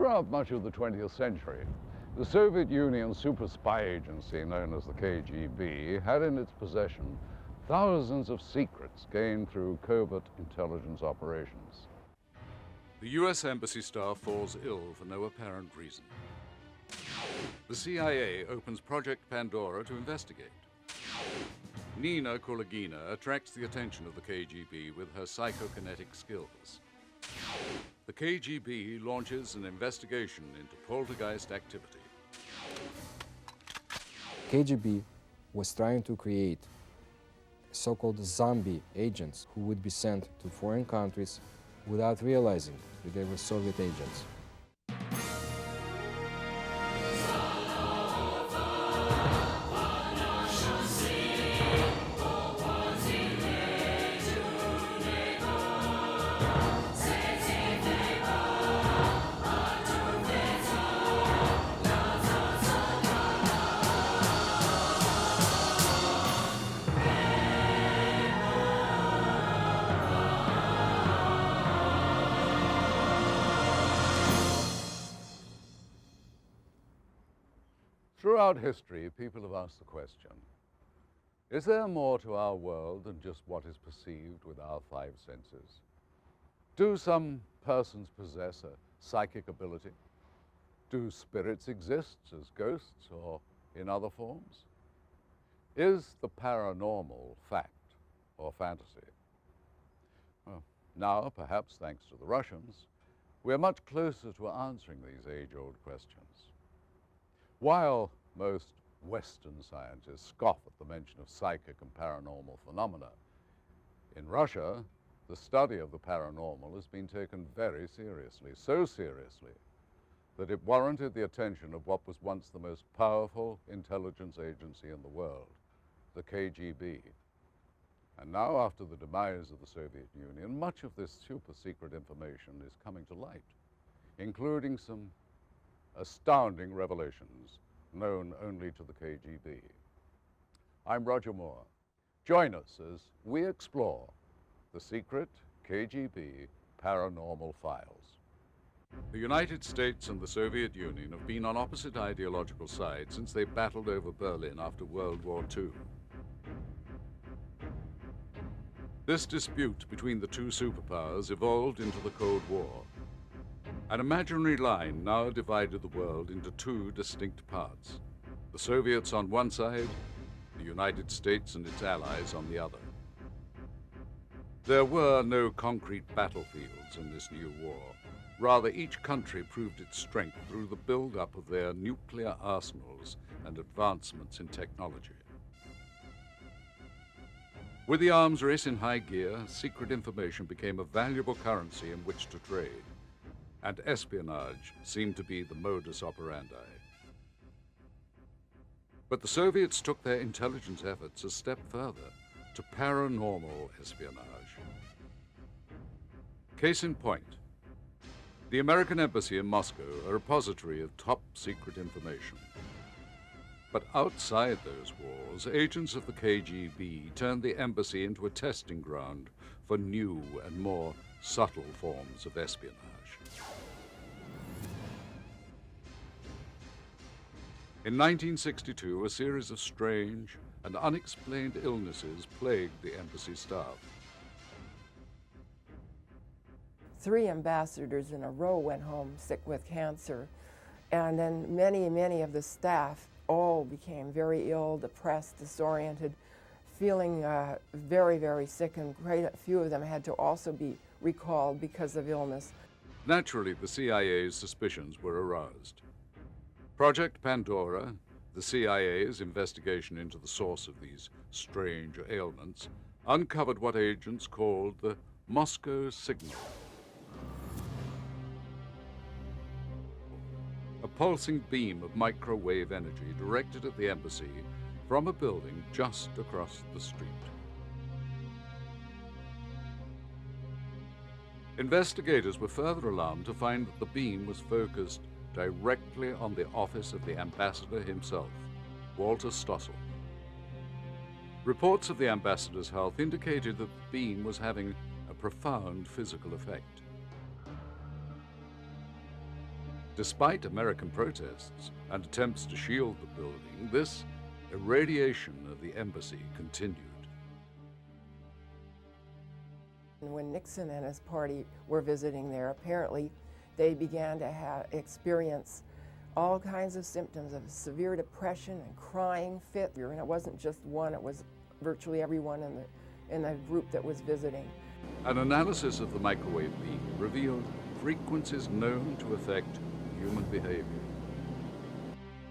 Throughout much of the 20th century, the Soviet Union's super spy agency, known as the KGB, had in its possession thousands of secrets gained through covert intelligence operations. The U.S. Embassy staff falls ill for no apparent reason. The CIA opens Project Pandora to investigate. Nina Kulagina attracts the attention of the KGB with her psychokinetic skills. The KGB launches an investigation into poltergeist activity. KGB was trying to create so-called zombie agents who would be sent to foreign countries without realizing that they were Soviet agents. Throughout history, people have asked the question, is there more to our world than just what is perceived with our five senses? Do some persons possess a psychic ability? Do spirits exist as ghosts or in other forms? Is the paranormal fact or fantasy? Well, now, perhaps thanks to the Russians, we're much closer to answering these age-old questions. While most Western scientists scoff at the mention of psychic and paranormal phenomena, in Russia, the study of the paranormal has been taken very seriously, so seriously that it warranted the attention of what was once the most powerful intelligence agency in the world, the KGB. And now, after the demise of the Soviet Union, much of this super-secret information is coming to light, including some astounding revelations known only to the KGB. I'm Roger Moore. Join us as we explore the secret KGB paranormal files. The United States and the Soviet Union have been on opposite ideological sides since they battled over Berlin after World War II. This dispute between the two superpowers evolved into the Cold War. An imaginary line now divided the world into two distinct parts. The Soviets on one side, the United States and its allies on the other. There were no concrete battlefields in this new war. Rather, each country proved its strength through the build-up of their nuclear arsenals and advancements in technology. With the arms race in high gear, secret information became a valuable currency in which to trade, and espionage seemed to be the modus operandi. But the Soviets took their intelligence efforts a step further to paranormal espionage. Case in point, the American Embassy in Moscow, a repository of top-secret information. But outside those walls, agents of the KGB turned the embassy into a testing ground for new and more subtle forms of espionage. In 1962, a series of strange and unexplained illnesses plagued the embassy staff. 3 ambassadors in a row went home sick with cancer, and then many of the staff all became very ill, depressed, disoriented, feeling very sick, and quite a few of them had to also be recalled because of illness. Naturally, the CIA's suspicions were aroused. Project Pandora, the CIA's investigation into the source of these strange ailments, uncovered what agents called the Moscow signal. A pulsing beam of microwave energy directed at the embassy from a building just across the street. Investigators were further alarmed to find that the beam was focused directly on the office of the ambassador himself, Walter Stossel. Reports of the ambassador's health indicated that the beam was having a profound physical effect. Despite American protests and attempts to shield the building, this irradiation of the embassy continued. When Nixon and his party were visiting there, apparently they began to experience all kinds of symptoms of severe depression and crying fit. And it wasn't just one, it was virtually everyone in the group that was visiting. An analysis of the microwave beam revealed frequencies known to affect human behavior.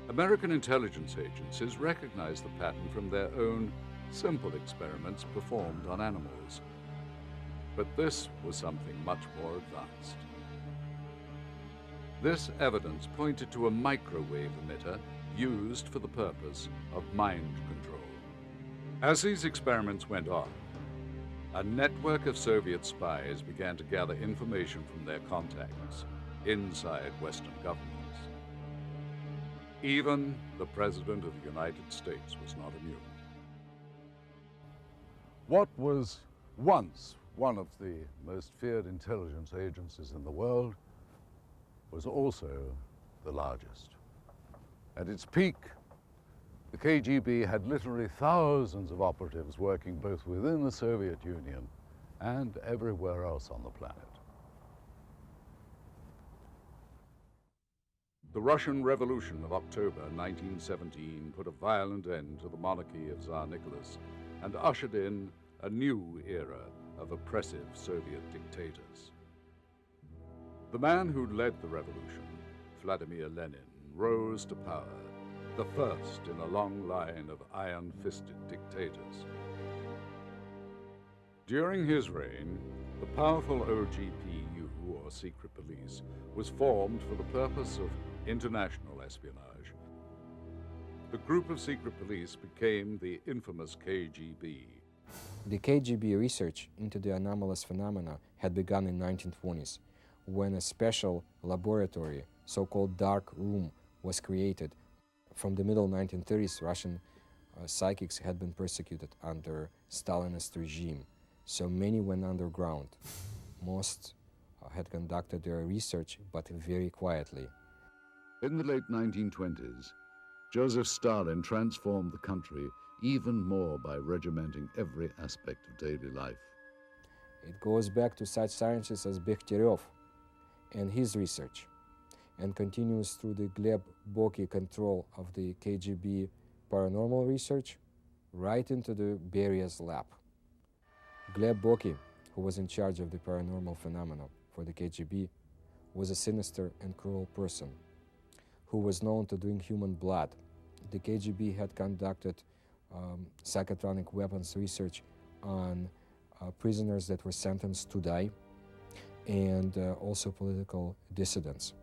American intelligence agencies recognized the pattern from their own simple experiments performed on animals. But this was something much more advanced. This evidence pointed to a microwave emitter used for the purpose of mind control. As these experiments went on, a network of Soviet spies began to gather information from their contacts inside Western governments. Even the President of the United States was not immune. What was once one of the most feared intelligence agencies in the world was also the largest. At its peak, the KGB had literally thousands of operatives working both within the Soviet Union and everywhere else on the planet. The Russian Revolution of October 1917 put a violent end to the monarchy of Tsar Nicholas and ushered in a new era of oppressive Soviet dictators. The man who led the revolution, Vladimir Lenin, rose to power, the first in a long line of iron-fisted dictators. During his reign, the powerful OGPU, or secret police, was formed for the purpose of international espionage. The group of secret police became the infamous KGB. The KGB research into the anomalous phenomena had begun in the 1920s, when a special laboratory, so-called dark room, was created. From the middle 1930s, Russian psychics had been persecuted under Stalinist regime, so many went underground. Most had conducted their research, but very quietly. In the late 1920s, Joseph Stalin transformed the country even more by regimenting every aspect of daily life. It goes back to such scientists as Bekhterev and his research, and continues through the Gleb Boki control of the KGB Paranormal research right into the Beria's lab. Gleb Boki, who was in charge of the paranormal phenomena for the KGB, was a sinister and cruel person who was known to drink human blood. The KGB had conducted psychotronic weapons research on prisoners that were sentenced to die, and also political dissidents.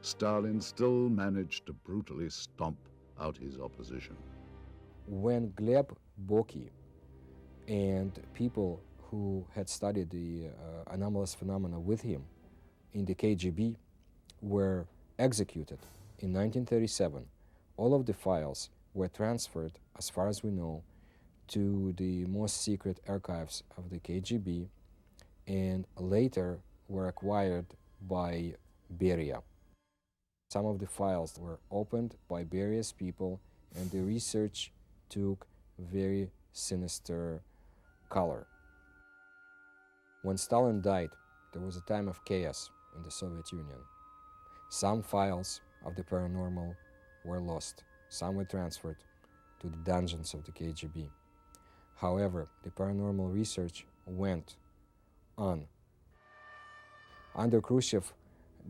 Stalin still managed to brutally stomp out his opposition. When Gleb Boki and people who had studied the anomalous phenomena with him in the KGB were executed in 1937, all of the files were transferred, as far as we know, to the most secret archives of the KGB, and later were acquired by Beria. Some of the files were opened by Beria's people, and the research took very sinister color. When Stalin died, there was a time of chaos in the Soviet Union. Some files of the paranormal were lost. Some were transferred to the dungeons of the KGB. However, the paranormal research went on. Under Khrushchev,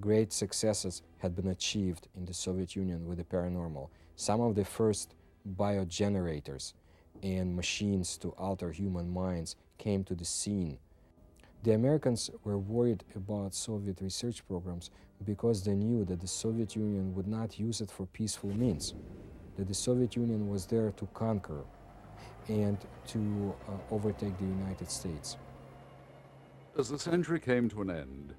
great successes had been achieved in the Soviet Union with the paranormal. Some of the first biogenerators and machines to alter human minds came to the scene. The Americans were worried about Soviet research programs because they knew that the Soviet Union would not use it for peaceful means, that the Soviet Union was there to conquer and to overtake the United States. As the century came to an end,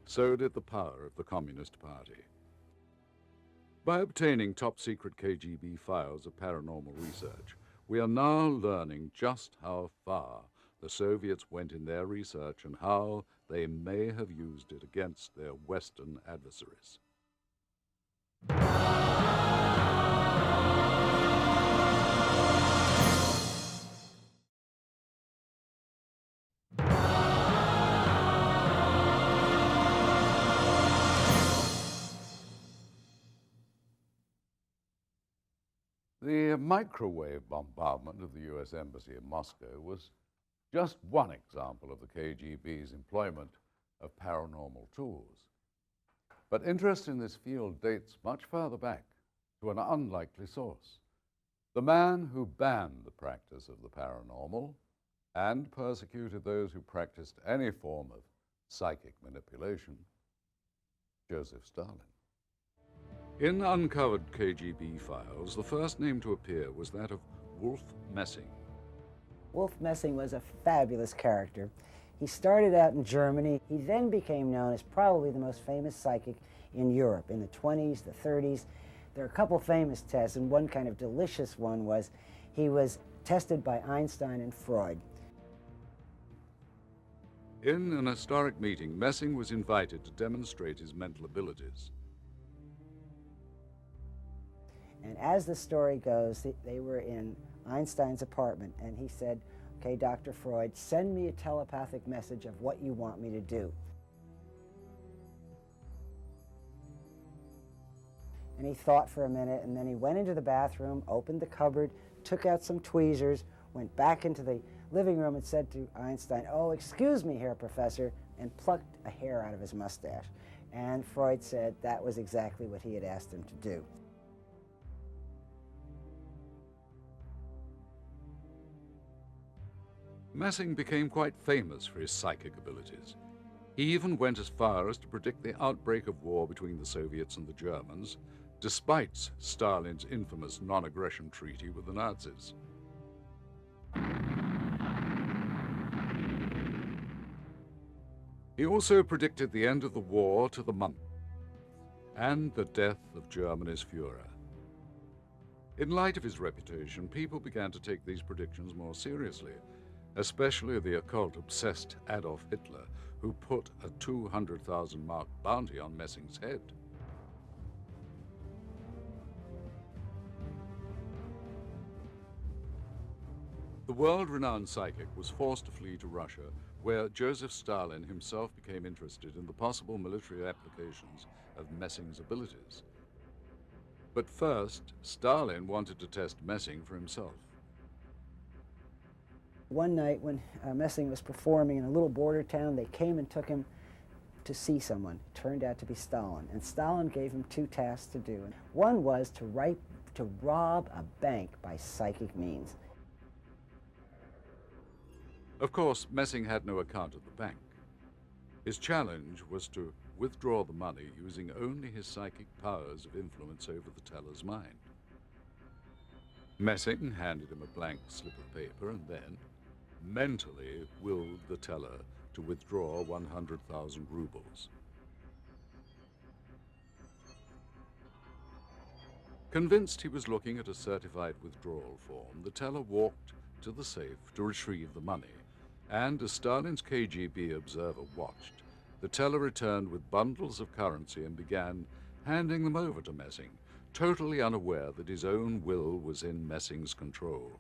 so did the power of the Communist Party. By obtaining top-secret KGB files of paranormal research, we are now learning just how far the Soviets went in their research and how they may have used it against their Western adversaries. The microwave bombardment of the U.S. Embassy in Moscow was just one example of the KGB's employment of paranormal tools. But interest in this field dates much further back to an unlikely source. The man who banned the practice of the paranormal and persecuted those who practiced any form of psychic manipulation, Joseph Stalin. In uncovered KGB files, the first name to appear was that of Wolf Messing. Wolf Messing was a fabulous character. He started out in Germany. He then became known as probably the most famous psychic in Europe in the 20s, the 30s. There are a couple famous tests, and one kind of delicious one was he was tested by Einstein and Freud. In an historic meeting, Messing was invited to demonstrate his mental abilities. And as the story goes, they were in Einstein's apartment, and he said, "Okay, Dr. Freud, send me a telepathic message of what you want me to do." And he thought for a minute, and then he went into the bathroom, opened the cupboard, took out some tweezers, went back into the living room and said to Einstein, "Oh, excuse me, Herr Professor," and plucked a hair out of his mustache. And Freud said that was exactly what he had asked him to do. Messing became quite famous for his psychic abilities. He even went as far as to predict the outbreak of war between the Soviets and the Germans, despite Stalin's infamous non-aggression treaty with the Nazis. He also predicted the end of the war to the month and the death of Germany's Führer. In light of his reputation, people began to take these predictions more seriously, especially the occult-obsessed Adolf Hitler, who put a 200,000-mark bounty on Messing's head. The world-renowned psychic was forced to flee to Russia, where Joseph Stalin himself became interested in the possible military applications of Messing's abilities. But first, Stalin wanted to test Messing for himself. One night when Messing was performing in a little border town, they came and took him to see someone. It turned out to be Stalin, and Stalin gave him two tasks to do. One was to rob a bank by psychic means. Of course, Messing had no account at the bank. His challenge was to withdraw the money using only his psychic powers of influence over the teller's mind. Messing handed him a blank slip of paper and then mentally willed the teller to withdraw 100,000 rubles. Convinced he was looking at a certified withdrawal form, the teller walked to the safe to retrieve the money, and as Stalin's KGB observer watched, the teller returned with bundles of currency and began handing them over to Messing, totally unaware that his own will was in Messing's control.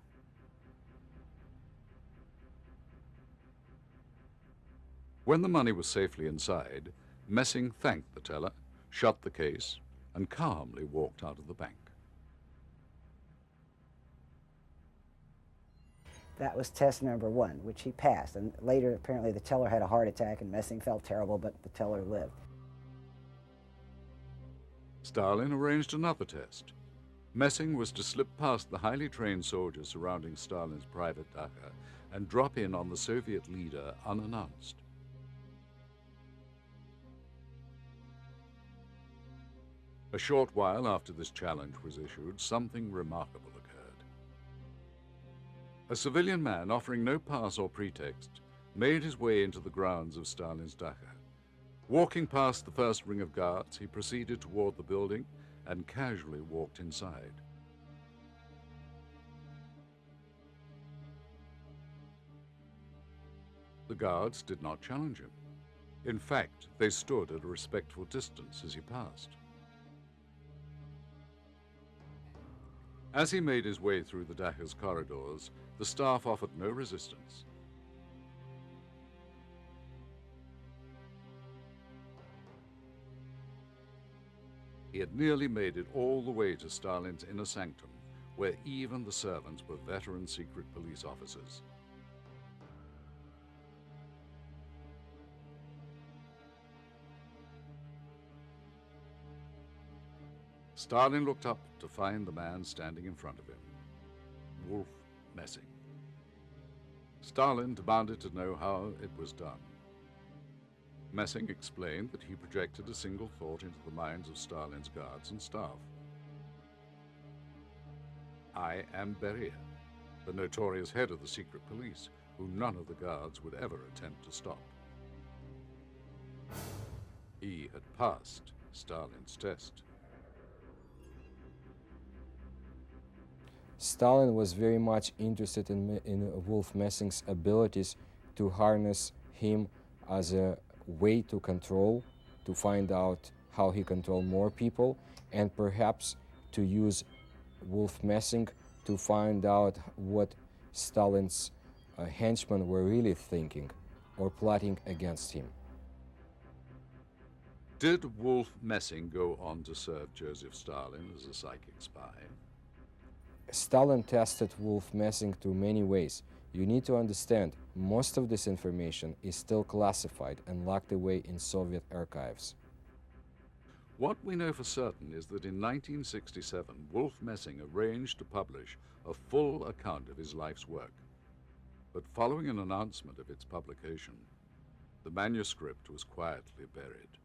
When the money was safely inside, Messing thanked the teller, shut the case, and calmly walked out of the bank. That was test number one, which he passed. And later, apparently, the teller had a heart attack and Messing felt terrible, but the teller lived. Stalin arranged another test. Messing was to slip past the highly trained soldiers surrounding Stalin's private dacha and drop in on the Soviet leader unannounced. A short while after this challenge was issued, something remarkable occurred. A civilian man offering no pass or pretext made his way into the grounds of Stalin's dacha. Walking past the first ring of guards, he proceeded toward the building and casually walked inside. The guards did not challenge him. In fact, they stood at a respectful distance as he passed. As he made his way through the Dacha's corridors, the staff offered no resistance. He had nearly made it all the way to Stalin's inner sanctum, where even the servants were veteran secret police officers. Stalin looked up to find the man standing in front of him, Wolf Messing. Stalin demanded to know how it was done. Messing explained that he projected a single thought into the minds of Stalin's guards and staff. I am Beria, the notorious head of the secret police, who none of the guards would ever attempt to stop. He had passed Stalin's test. Stalin was very much interested in Wolf Messing's abilities to harness him as a way to control, to find out how he controlled more people, and perhaps to use Wolf Messing to find out what Stalin's henchmen were really thinking or plotting against him. Did Wolf Messing go on to serve Joseph Stalin as a psychic spy? Stalin tested Wolf Messing through many ways. You need to understand, most of this information is still classified and locked away in Soviet archives. What we know for certain is that in 1967, Wolf Messing arranged to publish a full account of his life's work. But following an announcement of its publication, the manuscript was quietly buried.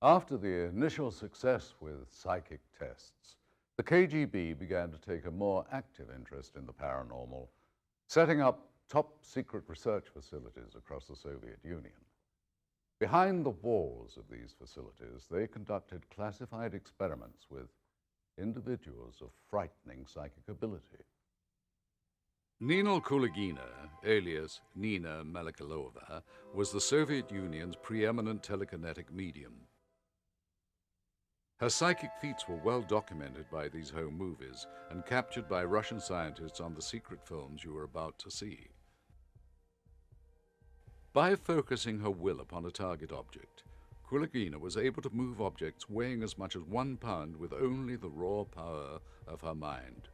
After the initial success with psychic tests, the KGB began to take a more active interest in the paranormal, setting up top-secret research facilities across the Soviet Union. Behind the walls of these facilities, they conducted classified experiments with individuals of frightening psychic ability. Nina Kulagina, alias Nina Malakalova, was the Soviet Union's preeminent telekinetic medium. Her psychic feats were well documented by these home movies and captured by Russian scientists on the secret films you are about to see. By focusing her will upon a target object, Kulagina was able to move objects weighing as much as 1 pound with only the raw power of her mind.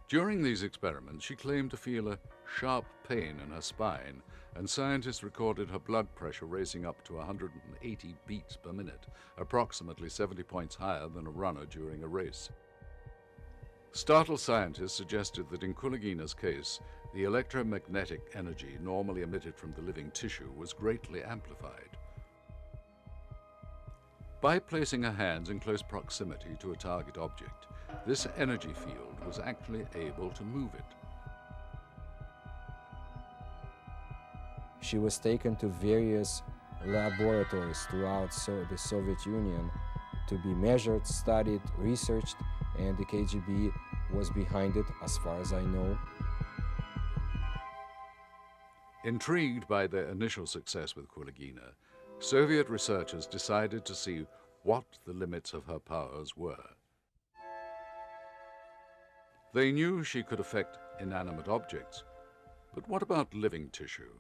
During these experiments, she claimed to feel a sharp pain in her spine, and scientists recorded her blood pressure racing up to 180 beats per minute, approximately 70 points higher than a runner during a race. Startled scientists suggested that in Kulagina's case, the electromagnetic energy normally emitted from the living tissue was greatly amplified. By placing her hands in close proximity to a target object, this energy field was actually able to move it. She was taken to various laboratories throughout the Soviet Union to be measured, studied, researched, and the KGB was behind it, as far as I know. Intrigued by their initial success with Kulagina, Soviet researchers decided to see what the limits of her powers were. They knew she could affect inanimate objects, but what about living tissue,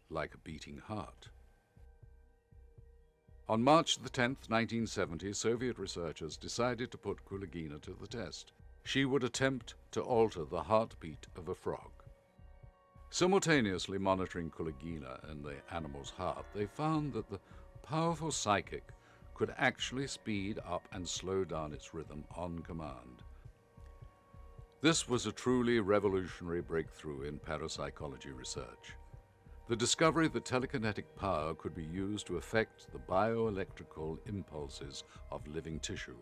like a beating heart? On March the 10th, 1970, Soviet researchers decided to put Kulagina to the test. She would attempt to alter the heartbeat of a frog. Simultaneously monitoring Kulagina and the animal's heart, they found that the powerful psychic could actually speed up and slow down its rhythm on command. This was a truly revolutionary breakthrough in parapsychology research. The discovery that telekinetic power could be used to affect the bioelectrical impulses of living tissue.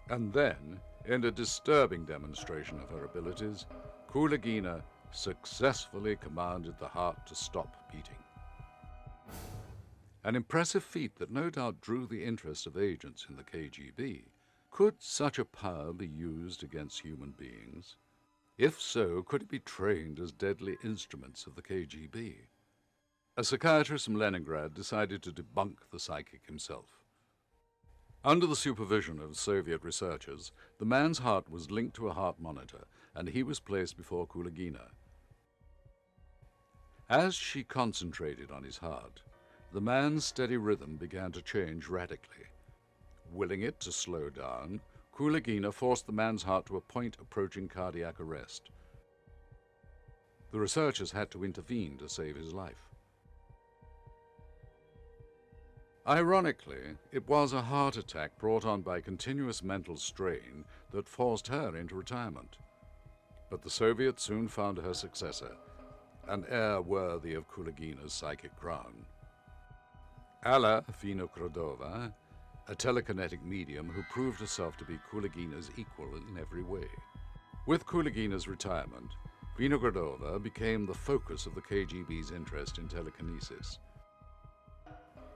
And then, in a disturbing demonstration of her abilities, Kulagina successfully commanded the heart to stop beating. An impressive feat that no doubt drew the interest of agents in the KGB. Could such a power be used against human beings? If so, could it be trained as deadly instruments of the KGB? A psychiatrist from Leningrad decided to debunk the psychic himself. Under the supervision of Soviet researchers, the man's heart was linked to a heart monitor, and he was placed before Kulagina. As she concentrated on his heart, the man's steady rhythm began to change radically. Willing it to slow down, Kulagina forced the man's heart to a point approaching cardiac arrest. The researchers had to intervene to save his life. Ironically, it was a heart attack brought on by continuous mental strain that forced her into retirement. But the Soviets soon found her successor, an heir worthy of Kulagina's psychic crown. Alla Vinogradova, a telekinetic medium who proved herself to be Kulagina's equal in every way. With Kulagina's retirement, Vinogradova became the focus of the KGB's interest in telekinesis.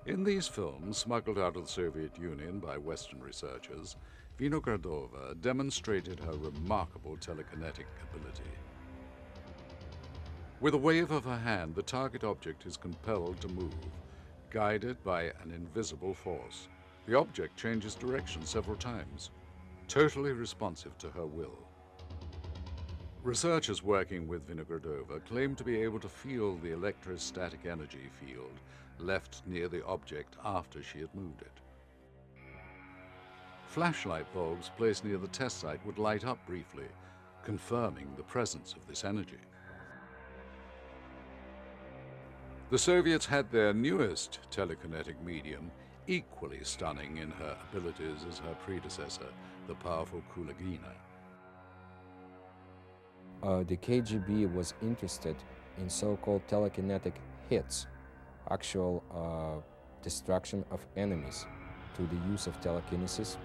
In these films, smuggled out of the Soviet Union by Western researchers, Vinogradova demonstrated her remarkable telekinetic ability. With a wave of her hand, the target object is compelled to move, guided by an invisible force. The object changes direction several times, totally responsive to her will. Researchers working with Vinogradova claim to be able to feel the electrostatic energy field left near the object after she had moved it. Flashlight bulbs placed near the test site would light up briefly, confirming the presence of this energy. The Soviets had their newest telekinetic medium, equally stunning in her abilities as her predecessor, the powerful Kulagina. The KGB was interested in so-called telekinetic hits, actual destruction of enemies through the use of telekinesis,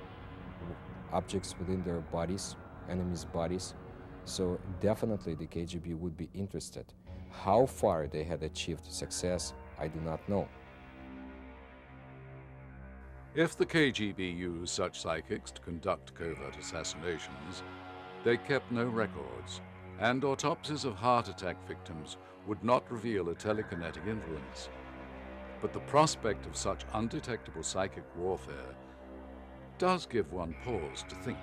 objects within their bodies, enemies' bodies. So definitely the KGB would be interested. How far they had achieved success, I do not know. If the KGB used such psychics to conduct covert assassinations, they kept no records, and autopsies of heart attack victims would not reveal a telekinetic influence. But the prospect of such undetectable psychic warfare does give one pause to think.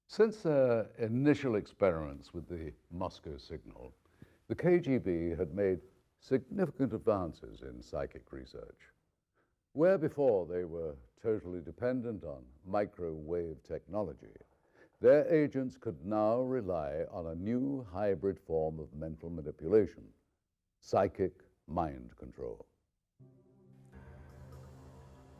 Since their initial experiments with the Moscow signal, the KGB had made significant advances in psychic research. Where before they were totally dependent on microwave technology, their agents could now rely on a new hybrid form of mental manipulation, psychic mind control.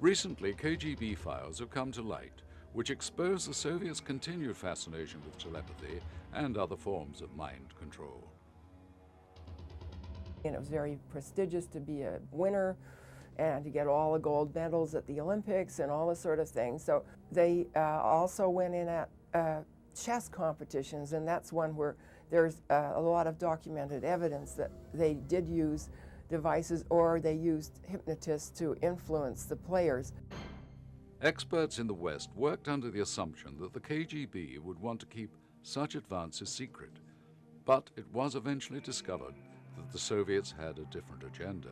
Recently, KGB files have come to light which expose the Soviets' continued fascination with telepathy and other forms of mind control. And it was very prestigious to be a winner and to get all the gold medals at the Olympics and all this sort of thing. So they also went in at chess competitions, and that's one where there's a lot of documented evidence that they did use devices or they used hypnotists to influence the players. Experts in the West worked under the assumption that the KGB would want to keep such advances secret, but it was eventually discovered that the Soviets had a different agenda,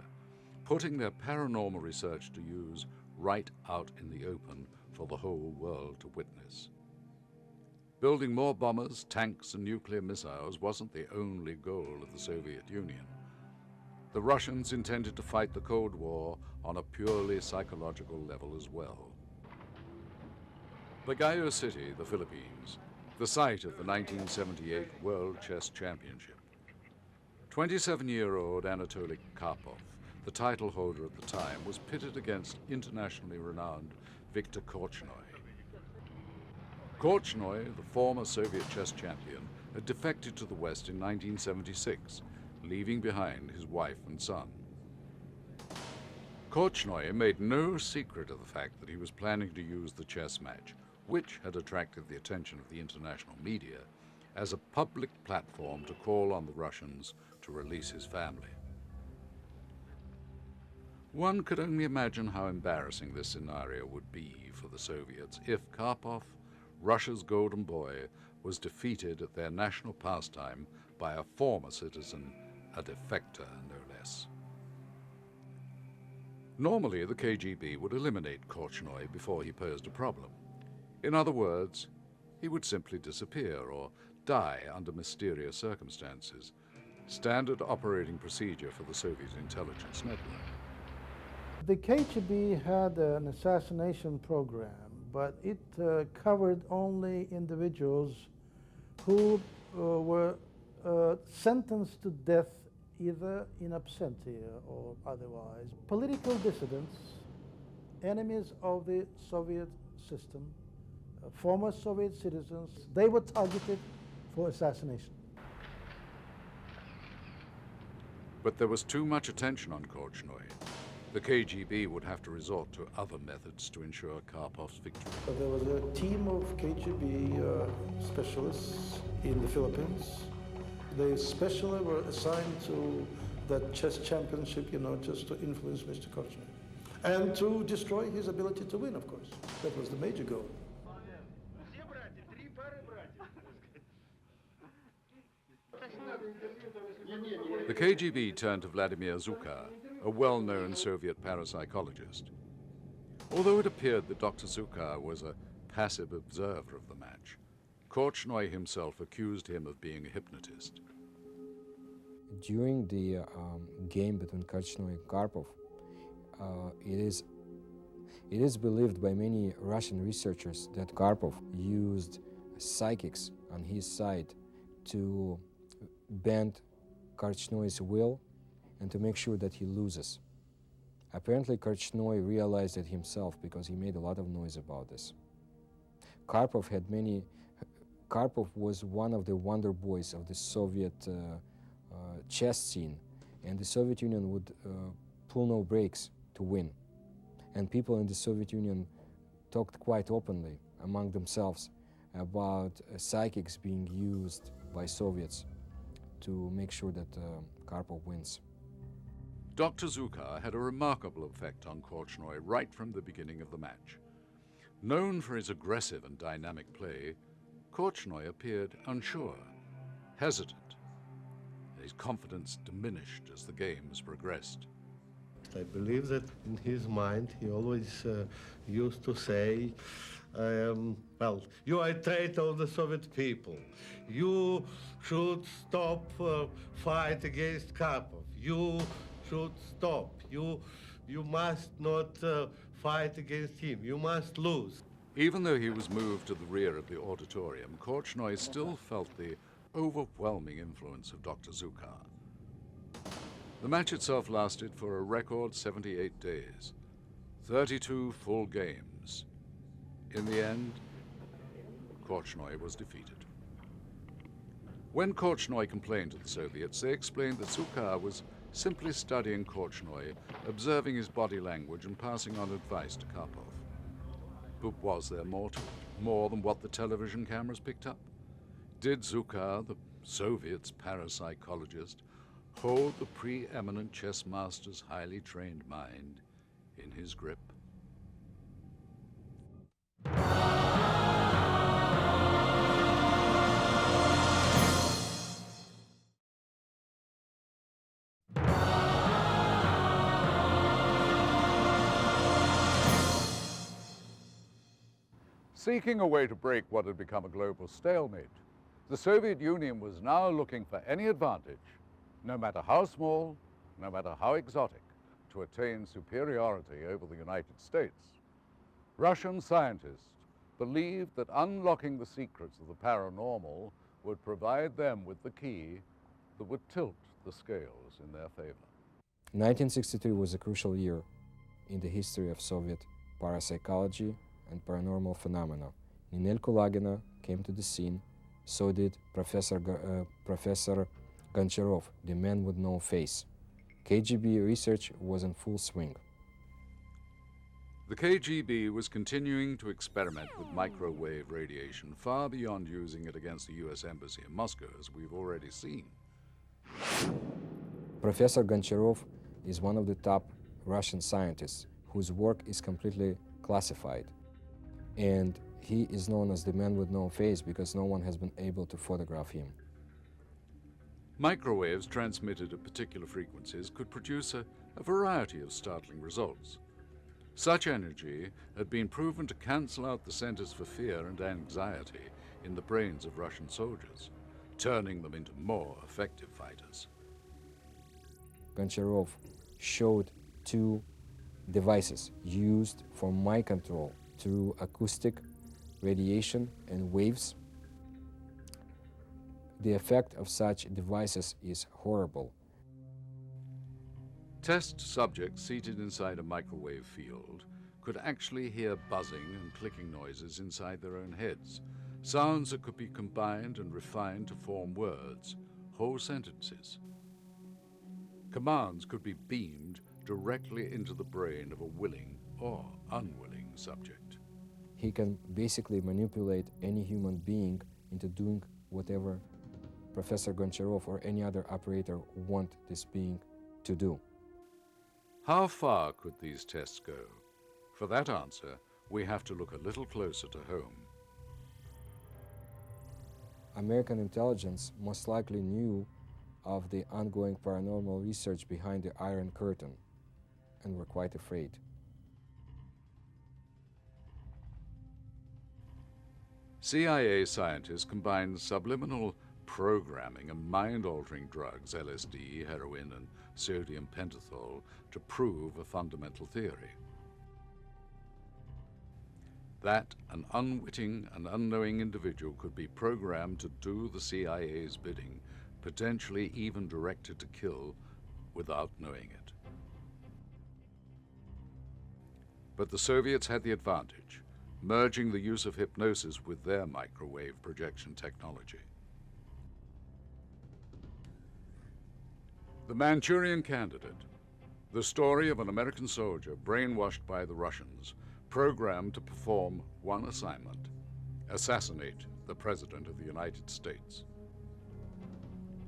putting their paranormal research to use right out in the open for the whole world to witness. Building more bombers, tanks, and nuclear missiles wasn't the only goal of the Soviet Union. The Russians intended to fight the Cold War on a purely psychological level as well. Bagayo City, the Philippines, the site of the 1978 World Chess Championship. 27-year-old Anatoly Karpov, the title holder at the time, was pitted against internationally renowned Viktor Korchnoi. Korchnoi, the former Soviet chess champion, had defected to the West in 1976, leaving behind his wife and son. Korchnoi made no secret of the fact that he was planning to use the chess match, which had attracted the attention of the international media, as a public platform to call on the Russians to release his family. One could only imagine how embarrassing this scenario would be for the Soviets if Karpov, Russia's golden boy, was defeated at their national pastime by a former citizen, a defector no less. Normally, the KGB would eliminate Korchnoi before he posed a problem. In other words, he would simply disappear or die under mysterious circumstances, standard operating procedure for the Soviet intelligence network. The KGB had an assassination program, but it covered only individuals who were sentenced to death either in absentia or otherwise. Political dissidents, enemies of the Soviet system, former Soviet citizens, they were targeted for assassination. But there was too much attention on Korchnoi. The KGB would have to resort to other methods to ensure Karpov's victory. There was a team of KGB specialists in the Philippines. They especially were assigned to that chess championship, just to influence Mr. Korchnoi. And to destroy his ability to win, of course. That was the major goal. The KGB turned to Vladimir Zhukar, a well-known Soviet parapsychologist. Although it appeared that Dr. Zhukar was a passive observer of the match, Korchnoi himself accused him of being a hypnotist. During the game between Korchnoi and Karpov, it is believed by many Russian researchers that Karpov used psychics on his side to bend Korchnoi's will and to make sure that he loses. Apparently, Korchnoi realized it himself because he made a lot of noise about this. Karpov was one of the wonder boys of the Soviet chess scene, and the Soviet Union would pull no brakes to win. And people in the Soviet Union talked quite openly among themselves about psychics being used by Soviets to make sure that Karpov wins. Dr. Zhukar had a remarkable effect on Korchnoi right from the beginning of the match. Known for his aggressive and dynamic play, Korchnoi appeared unsure, hesitant. His confidence diminished as the games progressed. I believe that in his mind he always used to say, you are a traitor of the Soviet people. You should stop fight against Karpov. You should stop. You must not fight against him. You must lose. Even though he was moved to the rear of the auditorium, Korchnoi still felt the overwhelming influence of Dr. Zhukar. The match itself lasted for a record 78 days, 32 full games. In the end, Korchnoi was defeated. When Korchnoi complained to the Soviets, they explained that Zhukar was simply studying Korchnoi, observing his body language and passing on advice to Karpov. But was there more to it? More than what the television cameras picked up? Did Zhukar, the Soviets' parapsychologist, hold the preeminent chess master's highly trained mind in his grip? Seeking a way to break what had become a global stalemate, the Soviet Union was now looking for any advantage, no matter how small, no matter how exotic, to attain superiority over the United States. Russian scientists believed that unlocking the secrets of the paranormal would provide them with the key that would tilt the scales in their favor. 1963 was a crucial year in the history of Soviet parapsychology and paranormal phenomena. Ninel Kulagina came to the scene, so did Professor Goncharov, the man with no face. KGB research was in full swing. The KGB was continuing to experiment with microwave radiation far beyond using it against the US Embassy in Moscow, as we've already seen. Professor Goncharov is one of the top Russian scientists whose work is completely classified. And he is known as the man with no face because no one has been able to photograph him. Microwaves transmitted at particular frequencies could produce a variety of startling results. Such energy had been proven to cancel out the centers for fear and anxiety in the brains of Russian soldiers, turning them into more effective fighters. Goncharov showed two devices used for mind control through acoustic, radiation, and waves. The effect of such devices is horrible. Test subjects seated inside a microwave field could actually hear buzzing and clicking noises inside their own heads, sounds that could be combined and refined to form words, whole sentences. Commands could be beamed directly into the brain of a willing or unwilling subject. He can basically manipulate any human being into doing whatever Professor Goncharov or any other operator want this being to do. How far could these tests go? For that answer, we have to look a little closer to home. American intelligence most likely knew of the ongoing paranormal research behind the Iron Curtain and were quite afraid. CIA scientists combined subliminal programming and mind-altering drugs, LSD, heroin, and sodium pentothal, to prove a fundamental theory. That an unwitting and unknowing individual could be programmed to do the CIA's bidding, potentially even directed to kill without knowing it. But the Soviets had the advantage, merging the use of hypnosis with their microwave projection technology. The Manchurian Candidate, the story of an American soldier brainwashed by the Russians, programmed to perform one assignment: assassinate the President of the United States.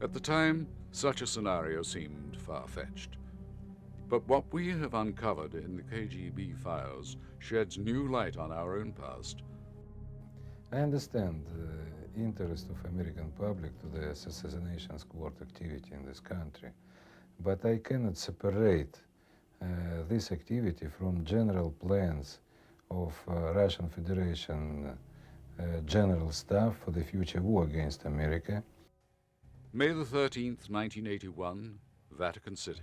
At the time, such a scenario seemed far-fetched. But what we have uncovered in the KGB files sheds new light on our own past. I understand the interest of American public to the assassination squad activity in this country, but I cannot separate this activity from general plans of Russian Federation general staff for the future war against America. May the 13th, 1981, Vatican City.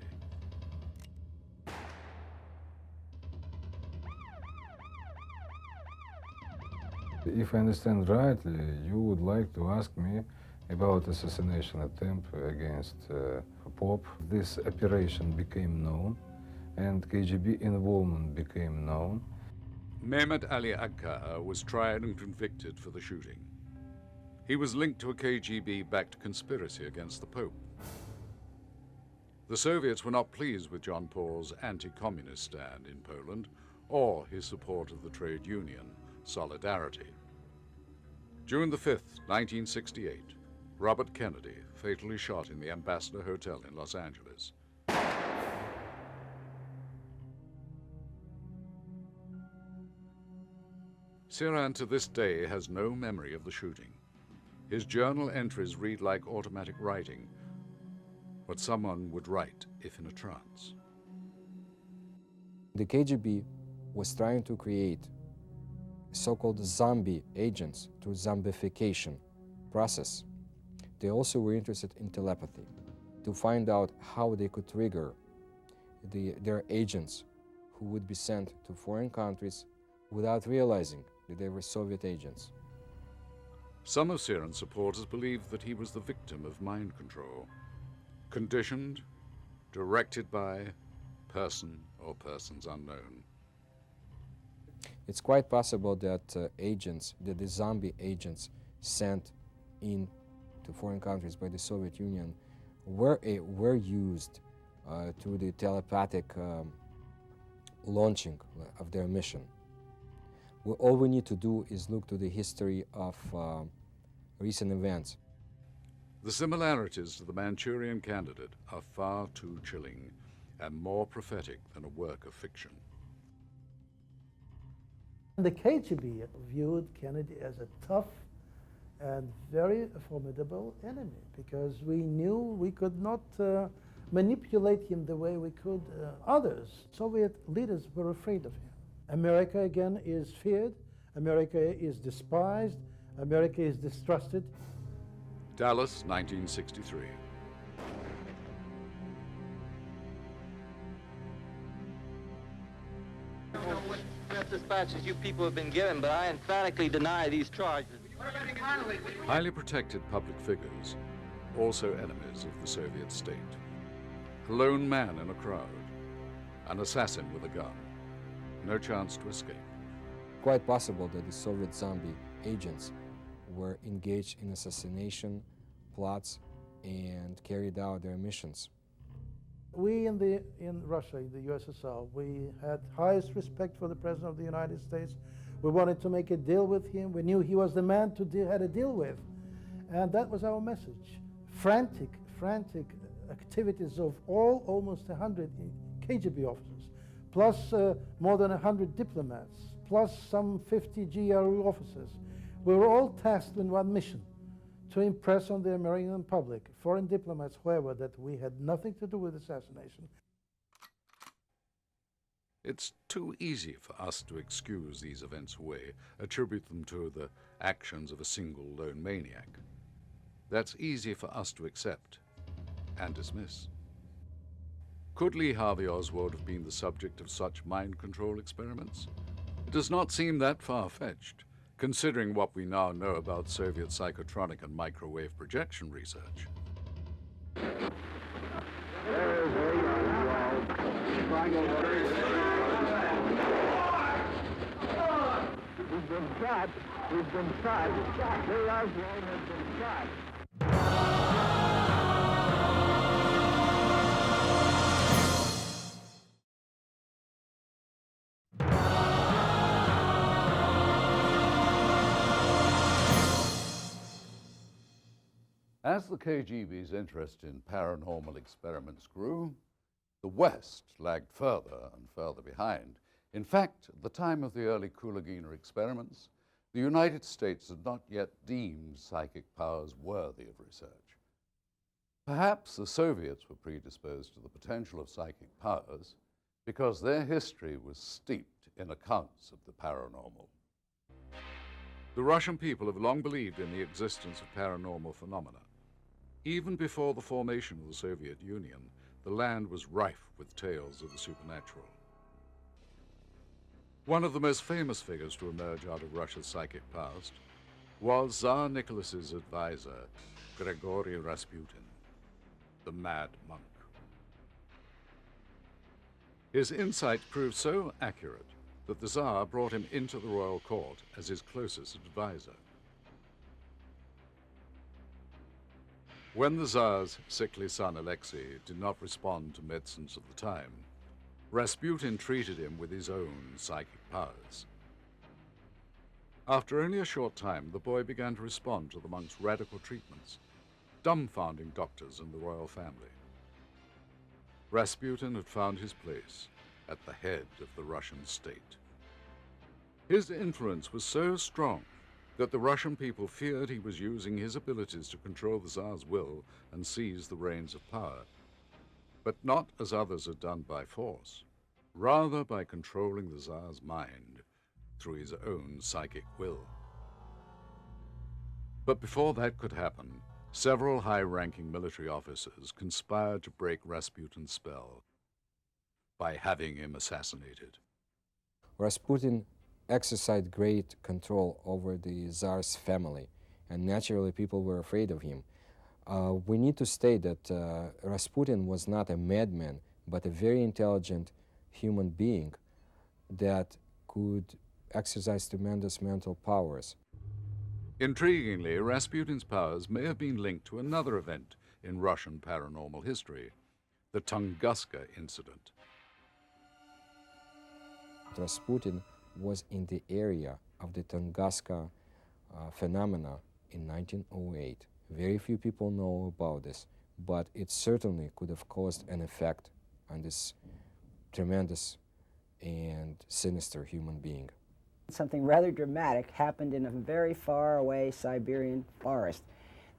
If I understand rightly, you would like to ask me about assassination attempt against Pope. This operation became known, and KGB involvement became known. Mehmet Ali Agca was tried and convicted for the shooting. He was linked to a KGB-backed conspiracy against the Pope. The Soviets were not pleased with John Paul's anti-communist stand in Poland or his support of the trade union Solidarity. June the 5th, 1968, Robert Kennedy fatally shot in the Ambassador Hotel in Los Angeles. Siran to this day has no memory of the shooting. His journal entries read like automatic writing, what someone would write if in a trance. The KGB was trying to create so-called zombie agents through zombification process. They also were interested in telepathy, to find out how they could trigger their agents who would be sent to foreign countries without realizing that they were Soviet agents. Some of Siran's supporters believed that he was the victim of mind control, conditioned, directed by person or persons unknown. It's quite possible that the zombie agents sent in to foreign countries by the Soviet Union were used through the telepathic launching of their mission. All we need to do is look to the history of recent events. The similarities to the Manchurian Candidate are far too chilling and more prophetic than a work of fiction. The KGB viewed Kennedy as a tough and very formidable enemy because we knew we could not manipulate him the way we could others. Soviet leaders were afraid of him. America again is feared, America is despised, America is distrusted. Dallas, 1963. What dispatches you people have been given, but I emphatically deny these charges. Highly protected public figures, also enemies of the Soviet state. A lone man in a crowd, an assassin with a gun, no chance to escape. Quite possible that the Soviet zombie agents were engaged in assassination plots and carried out their missions. We in Russia, in the USSR, we had highest respect for the President of the United States. We wanted to make a deal with him. We knew he was the man to have a deal with. And that was our message. Frantic activities of almost 100 KGB officers, plus more than 100 diplomats, plus some 50 GRU officers. We were all tasked with one mission, to impress on the American public, foreign diplomats, whoever, that we had nothing to do with assassination. It's too easy for us to excuse these events away, attribute them to the actions of a single lone maniac. That's easy for us to accept and dismiss. Could Lee Harvey Oswald have been the subject of such mind control experiments? It does not seem that far-fetched, considering what we now know about Soviet psychotronic and microwave projection research. We've been shot. We've been shot. Lee Oswald has been shot. As the KGB's interest in paranormal experiments grew, the West lagged further and further behind. In fact, at the time of the early Kulagina experiments, the United States had not yet deemed psychic powers worthy of research. Perhaps the Soviets were predisposed to the potential of psychic powers because their history was steeped in accounts of the paranormal. The Russian people have long believed in the existence of paranormal phenomena. Even before the formation of the Soviet Union, the land was rife with tales of the supernatural. One of the most famous figures to emerge out of Russia's psychic past was Tsar Nicholas's advisor, Grigory Rasputin, the Mad Monk. His insight proved so accurate that the Tsar brought him into the royal court as his closest advisor. When the Tsar's sickly son Alexei did not respond to medicines of the time, Rasputin treated him with his own psychic powers. After only a short time, the boy began to respond to the monk's radical treatments, dumbfounding doctors and the royal family. Rasputin had found his place at the head of the Russian state. His influence was so strong that the Russian people feared he was using his abilities to control the Tsar's will and seize the reins of power, but not as others had done by force, rather by controlling the Tsar's mind through his own psychic will. But before that could happen, several high-ranking military officers conspired to break Rasputin's spell by having him assassinated. Rasputin exercised great control over the Tsar's family, and naturally people were afraid of him. We need to state that Rasputin was not a madman, but a very intelligent human being that could exercise tremendous mental powers. Intriguingly, Rasputin's powers may have been linked to another event in Russian paranormal history, the Tunguska incident. Rasputin was in the area of the Tunguska phenomena in 1908. Very few people know about this, but it certainly could have caused an effect on this tremendous and sinister human being. Something rather dramatic happened in a very far away Siberian forest.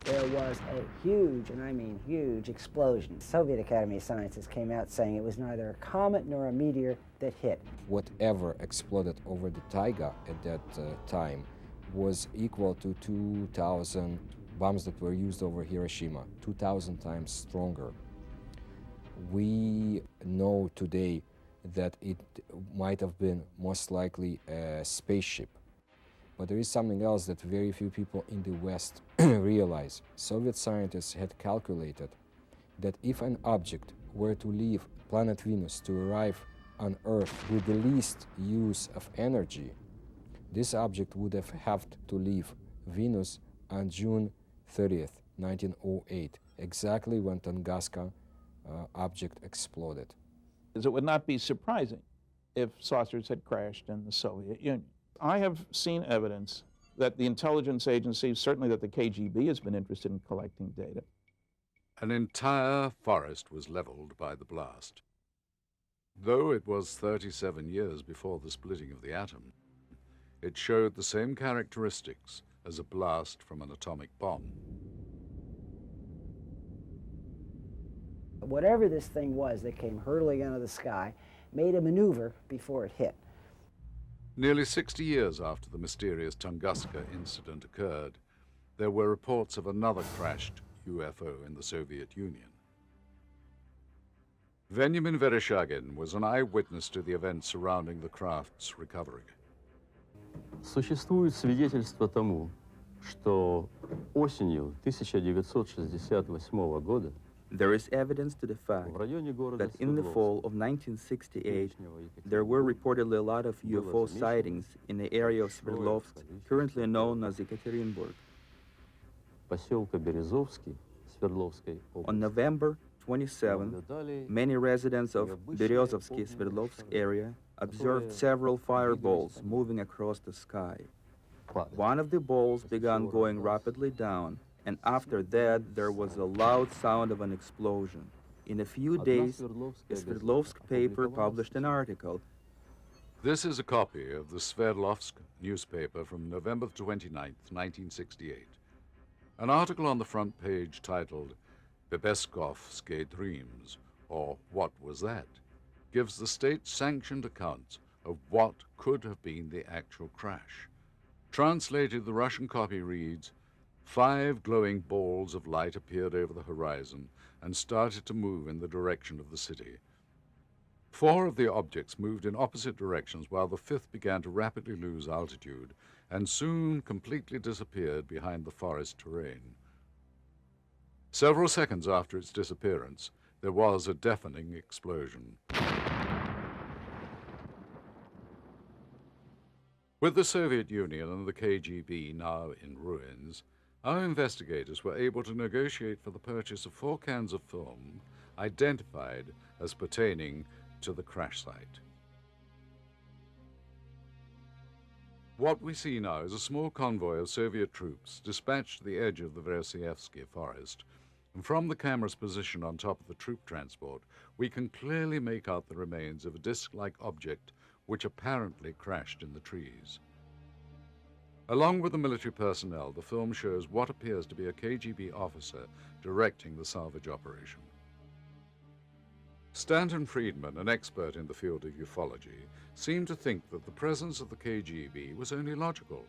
There was a huge, and I mean huge, explosion. The Soviet Academy of Sciences came out saying it was neither a comet nor a meteor that hit. Whatever exploded over the taiga at that time was equal to 2,000 bombs that were used over Hiroshima, 2,000 times stronger. We know today that it might have been most likely a spaceship. But there is something else that very few people in the West realize. Soviet scientists had calculated that if an object were to leave planet Venus to arrive on Earth with the least use of energy, this object would have had to leave Venus on June 30th, 1908, exactly when Tunguska object exploded. It would not be surprising if saucers had crashed in the Soviet Union. I have seen evidence that the intelligence agencies, certainly that the KGB has been interested in collecting data. An entire forest was leveled by the blast. Though it was 37 years before the splitting of the atom, it showed the same characteristics as a blast from an atomic bomb. Whatever this thing was that came hurtling out of the sky made a maneuver before it hit. Nearly 60 years after the mysterious Tunguska incident occurred, there were reports of another crashed UFO in the Soviet Union. Veniamin Vereshchagin was an eyewitness to the events surrounding the craft's recovery. Существует свидетельство тому, что осенью 1968 года there is evidence to the fact that in the fall of 1968, there were reportedly a lot of UFO sightings in the area of Sverdlovsk, currently known as Ekaterinburg. On November 27, many residents of Berezovsky Sverdlovsk area observed several fireballs moving across the sky. One of the balls began going rapidly down, and after that, there was a loud sound of an explosion. In a few days, a Sverdlovsk paper published an article. This is a copy of the Sverdlovsk newspaper from November 29, 1968. An article on the front page titled Bebeskovsky Dreams, or What Was That?, gives the state-sanctioned account of what could have been the actual crash. Translated, the Russian copy reads, 5 glowing balls of light appeared over the horizon and started to move in the direction of the city. 4 of the objects moved in opposite directions while the 5th began to rapidly lose altitude and soon completely disappeared behind the forest terrain. Several seconds after its disappearance, there was a deafening explosion. With the Soviet Union and the KGB now in ruins, our investigators were able to negotiate for the purchase of 4 cans of film identified as pertaining to the crash site. What we see now is a small convoy of Soviet troops dispatched to the edge of the Vereshchagin forest, and from the camera's position on top of the troop transport, we can clearly make out the remains of a disc-like object which apparently crashed in the trees. Along with the military personnel, the film shows what appears to be a KGB officer directing the salvage operation. Stanton Friedman, an expert in the field of ufology, seemed to think that the presence of the KGB was only logical,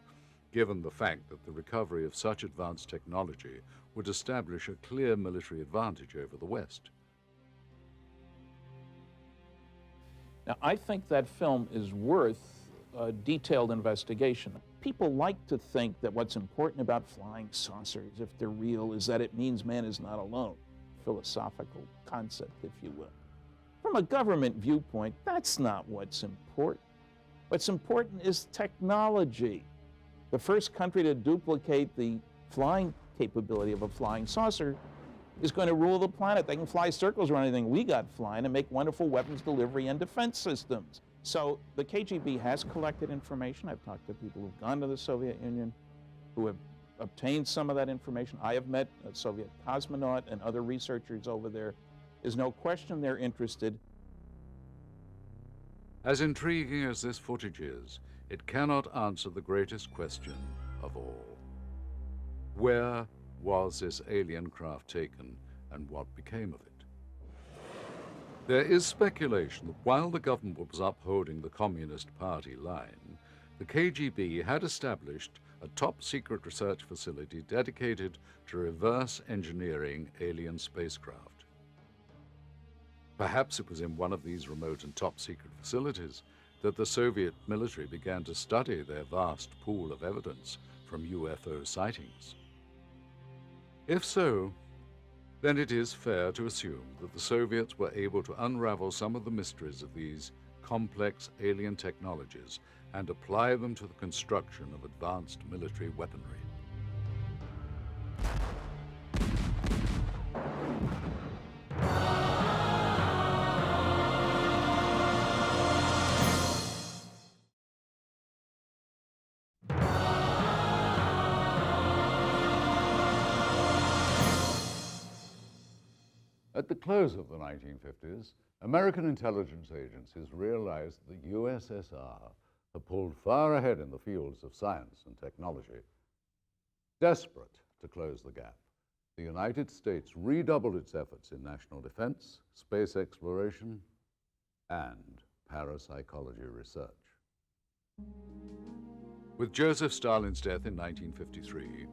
given the fact that the recovery of such advanced technology would establish a clear military advantage over the West. Now, I think that film is worth a detailed investigation. People like to think that what's important about flying saucers, if they're real, is that it means man is not alone. Philosophical concept, if you will. From a government viewpoint, that's not what's important. What's important is technology. The first country to duplicate the flying capability of a flying saucer is going to rule the planet. They can fly circles around anything we got flying and make wonderful weapons delivery and defense systems. So the KGB has collected information. I've talked to people who've gone to the Soviet Union, who have obtained some of that information. I have met a Soviet cosmonaut and other researchers over there. There's no question they're interested. As intriguing as this footage is, it cannot answer the greatest question of all. Where was this alien craft taken, and what became of it? There is speculation that while the government was upholding the Communist Party line, the KGB had established a top-secret research facility dedicated to reverse engineering alien spacecraft. Perhaps it was in one of these remote and top-secret facilities that the Soviet military began to study their vast pool of evidence from UFO sightings. If so, then it is fair to assume that the Soviets were able to unravel some of the mysteries of these complex alien technologies and apply them to the construction of advanced military weaponry. At the close of the 1950s, American intelligence agencies realized the USSR had pulled far ahead in the fields of science and technology. Desperate to close the gap, the United States redoubled its efforts in national defense, space exploration, and parapsychology research. With Joseph Stalin's death in 1953,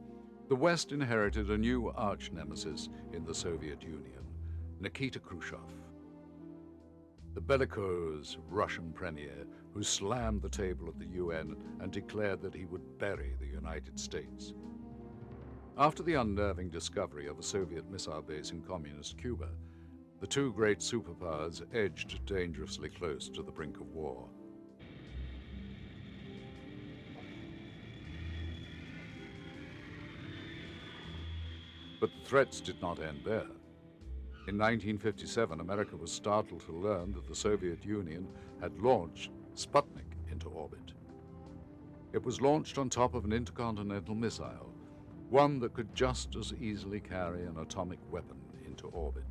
the West inherited a new arch-nemesis in the Soviet Union, Nikita Khrushchev, the bellicose Russian premier who slammed the table at the UN and declared that he would bury the United States. After the unnerving discovery of a Soviet missile base in communist Cuba, the two great superpowers edged dangerously close to the brink of war. But the threats did not end there. In 1957, America was startled to learn that the Soviet Union had launched Sputnik into orbit. It was launched on top of an intercontinental missile, one that could just as easily carry an atomic weapon into orbit.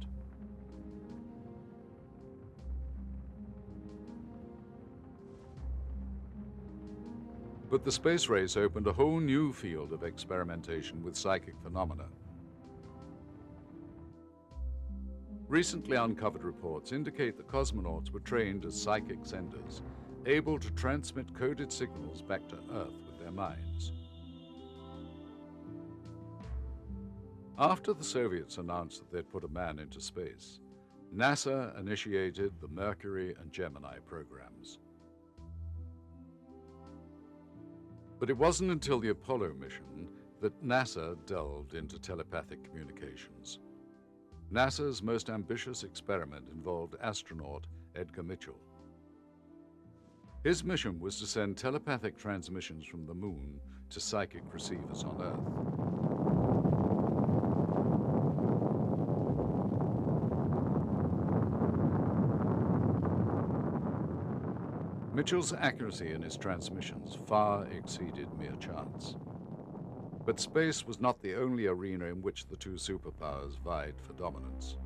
But the space race opened a whole new field of experimentation with psychic phenomena. Recently uncovered reports indicate that cosmonauts were trained as psychic senders, able to transmit coded signals back to Earth with their minds. After the Soviets announced that they'd put a man into space, NASA initiated the Mercury and Gemini programs. But it wasn't until the Apollo mission that NASA delved into telepathic communications. NASA's most ambitious experiment involved astronaut Edgar Mitchell. His mission was to send telepathic transmissions from the moon to psychic receivers on Earth. Mitchell's accuracy in his transmissions far exceeded mere chance. But space was not the only arena in which the two superpowers vied for dominance.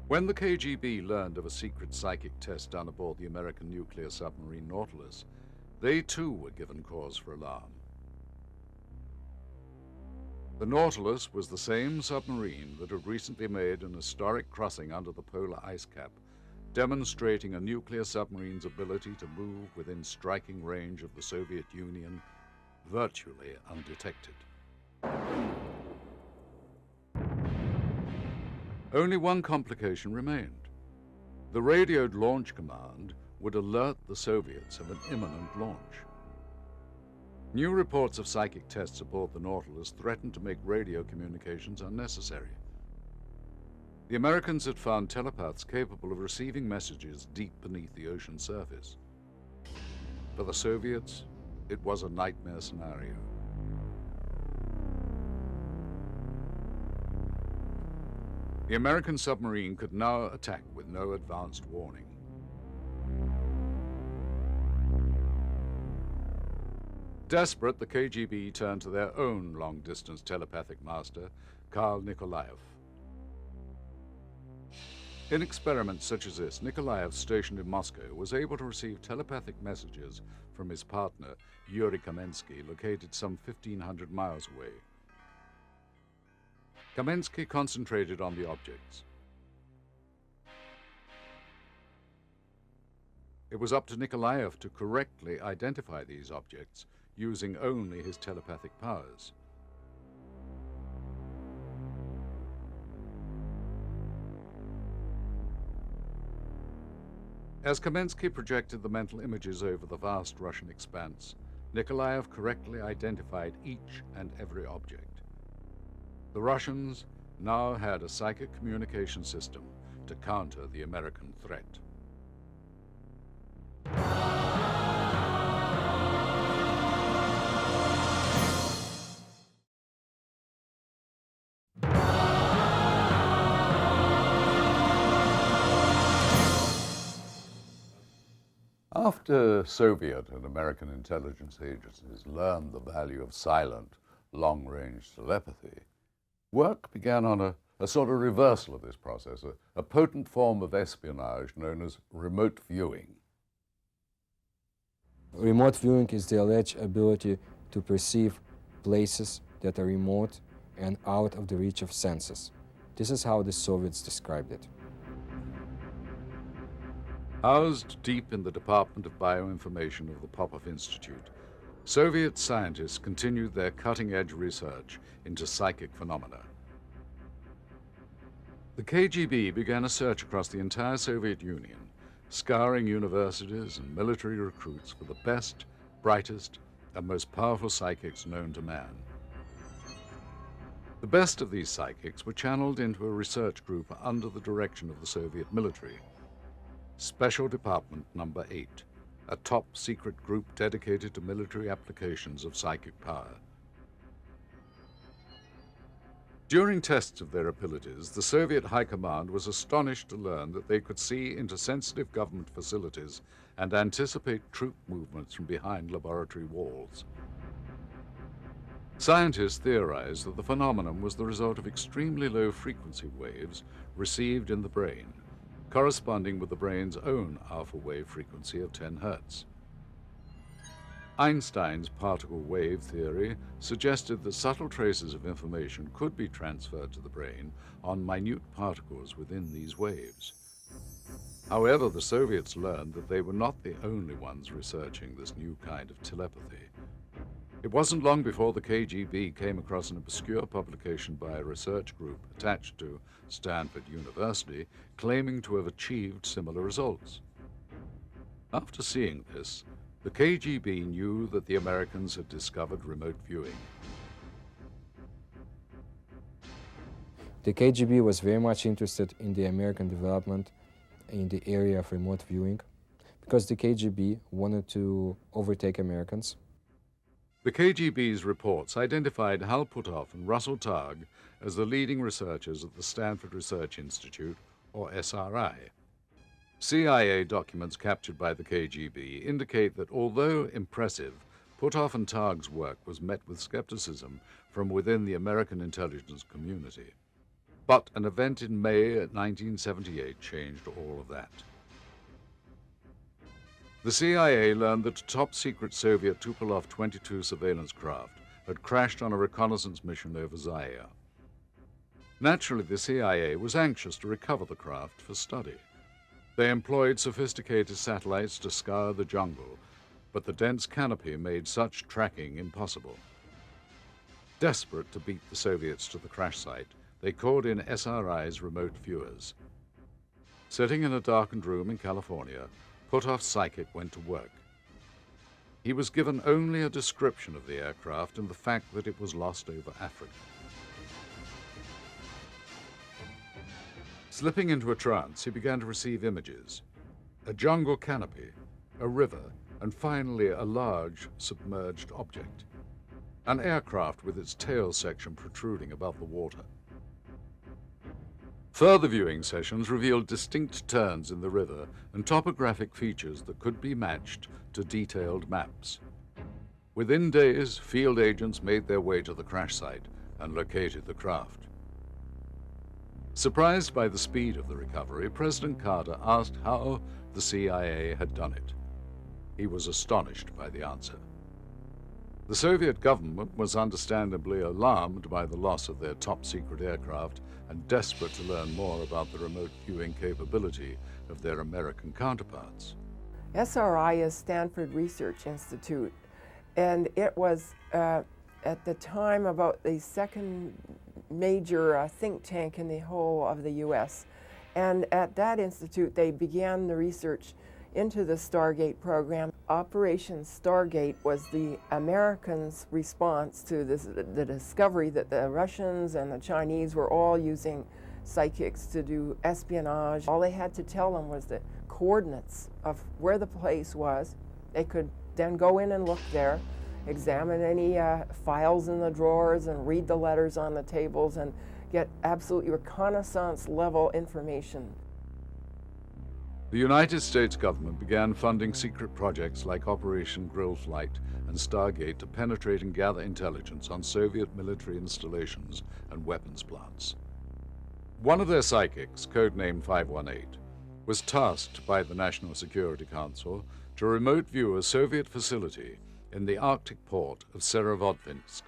When the KGB learned of a secret psychic test done aboard the American nuclear submarine Nautilus, they too were given cause for alarm. The Nautilus was the same submarine that had recently made an historic crossing under the polar ice cap, demonstrating a nuclear submarine's ability to move within striking range of the Soviet Union virtually undetected. Only one complication remained. The radioed launch command would alert the Soviets of an imminent launch. New reports of psychic tests aboard the Nautilus threatened to make radio communications unnecessary. The Americans had found telepaths capable of receiving messages deep beneath the ocean surface. For the Soviets, it was a nightmare scenario. The American submarine could now attack with no advanced warning. Desperate, the KGB turned to their own long-distance telepathic master, Karl Nikolaev. In experiments such as this, Nikolaev, stationed in Moscow, was able to receive telepathic messages from his partner, Yuri Kamensky, located some 1,500 miles away. Kamensky concentrated on the objects. It was up to Nikolaev to correctly identify these objects, using only his telepathic powers. As Kamensky projected the mental images over the vast Russian expanse, Nikolaev correctly identified each and every object. The Russians now had a psychic communication system to counter the American threat. After Soviet and American intelligence agencies learned the value of silent, long-range telepathy, work began on a sort of reversal of this process, a potent form of espionage known as remote viewing. Remote viewing is the alleged ability to perceive places that are remote and out of the reach of senses. This is how the Soviets described it. Housed deep in the Department of Bioinformation of the Popov Institute, Soviet scientists continued their cutting-edge research into psychic phenomena. The KGB began a search across the entire Soviet Union, scouring universities and military recruits for the best, brightest, and most powerful psychics known to man. The best of these psychics were channeled into a research group under the direction of the Soviet military, Special Department Number 8, a top-secret group dedicated to military applications of psychic power. During tests of their abilities, the Soviet High Command was astonished to learn that they could see into sensitive government facilities and anticipate troop movements from behind laboratory walls. Scientists theorized that the phenomenon was the result of extremely low frequency waves received in the brain, corresponding with the brain's own alpha wave frequency of 10 Hertz. Einstein's particle wave theory suggested that subtle traces of information could be transferred to the brain on minute particles within these waves. However, the Soviets learned that they were not the only ones researching this new kind of telepathy. It wasn't long before the KGB came across an obscure publication by a research group attached to Stanford University claiming to have achieved similar results. After seeing this, the KGB knew that the Americans had discovered remote viewing. The KGB was very much interested in the American development in the area of remote viewing because the KGB wanted to overtake Americans. The KGB's reports identified Hal Puthoff and Russell Targ as the leading researchers at the Stanford Research Institute, or SRI. CIA documents captured by the KGB indicate that although impressive, Puthoff and Targ's work was met with skepticism from within the American intelligence community. But an event in May 1978 changed all of that. The CIA learned that a top-secret Soviet Tupolev 22 surveillance craft had crashed on a reconnaissance mission over Zaire. Naturally, the CIA was anxious to recover the craft for study. They employed sophisticated satellites to scour the jungle, but the dense canopy made such tracking impossible. Desperate to beat the Soviets to the crash site, they called in SRI's remote viewers. Sitting in a darkened room in California, Puthoff's psychic went to work. He was given only a description of the aircraft and the fact that it was lost over Africa. Slipping into a trance, he began to receive images. A jungle canopy, a river, and finally a large submerged object. An aircraft with its tail section protruding above the water. Further viewing sessions revealed distinct turns in the river and topographic features that could be matched to detailed maps. Within days, field agents made their way to the crash site and located the craft. Surprised by the speed of the recovery, President Carter asked how the CIA had done it. He was astonished by the answer. The Soviet government was understandably alarmed by the loss of their top-secret aircraft and desperate to learn more about the remote viewing capability of their American counterparts. SRI is Stanford Research Institute, and it was at the time about the second major think tank in the whole of the U.S. And at that institute, they began the research into the Stargate program. Operation Stargate was the Americans' response to the discovery that the Russians and the Chinese were all using psychics to do espionage. All they had to tell them was the coordinates of where the place was. They could then go in and look there, examine any files in the drawers and read the letters on the tables and get absolutely reconnaissance level information. The United States government began funding secret projects like Operation Grill Flight and Stargate to penetrate and gather intelligence on Soviet military installations and weapons plants. One of their psychics, codenamed 518, was tasked by the National Security Council to remote view a Soviet facility in the Arctic port of Severodvinsk.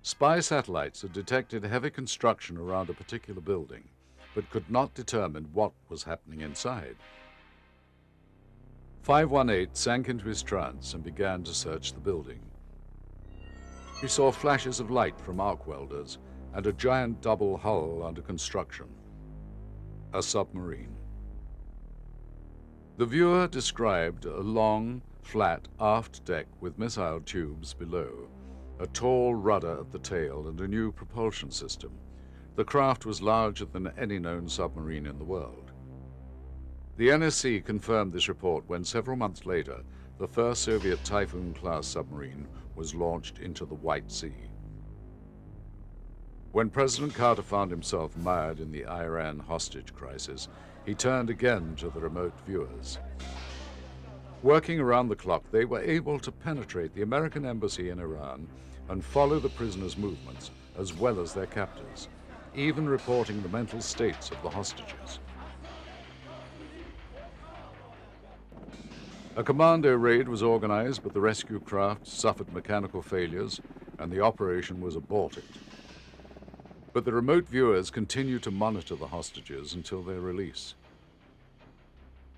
Spy satellites had detected heavy construction around a particular building, but could not determine what was happening inside. 518 sank into his trance and began to search the building. He saw flashes of light from arc welders and a giant double hull under construction, a submarine. The viewer described a long, flat aft deck with missile tubes below, a tall rudder at the tail, and a new propulsion system. The craft was larger than any known submarine in the world. The NSC confirmed this report when several months later, the first Soviet Typhoon-class submarine was launched into the White Sea. When President Carter found himself mired in the Iran hostage crisis, he turned again to the remote viewers. Working around the clock, they were able to penetrate the American embassy in Iran and follow the prisoners' movements as well as their captors, even reporting the mental states of the hostages. A commando raid was organized, but the rescue craft suffered mechanical failures and the operation was aborted. But the remote viewers continued to monitor the hostages until their release.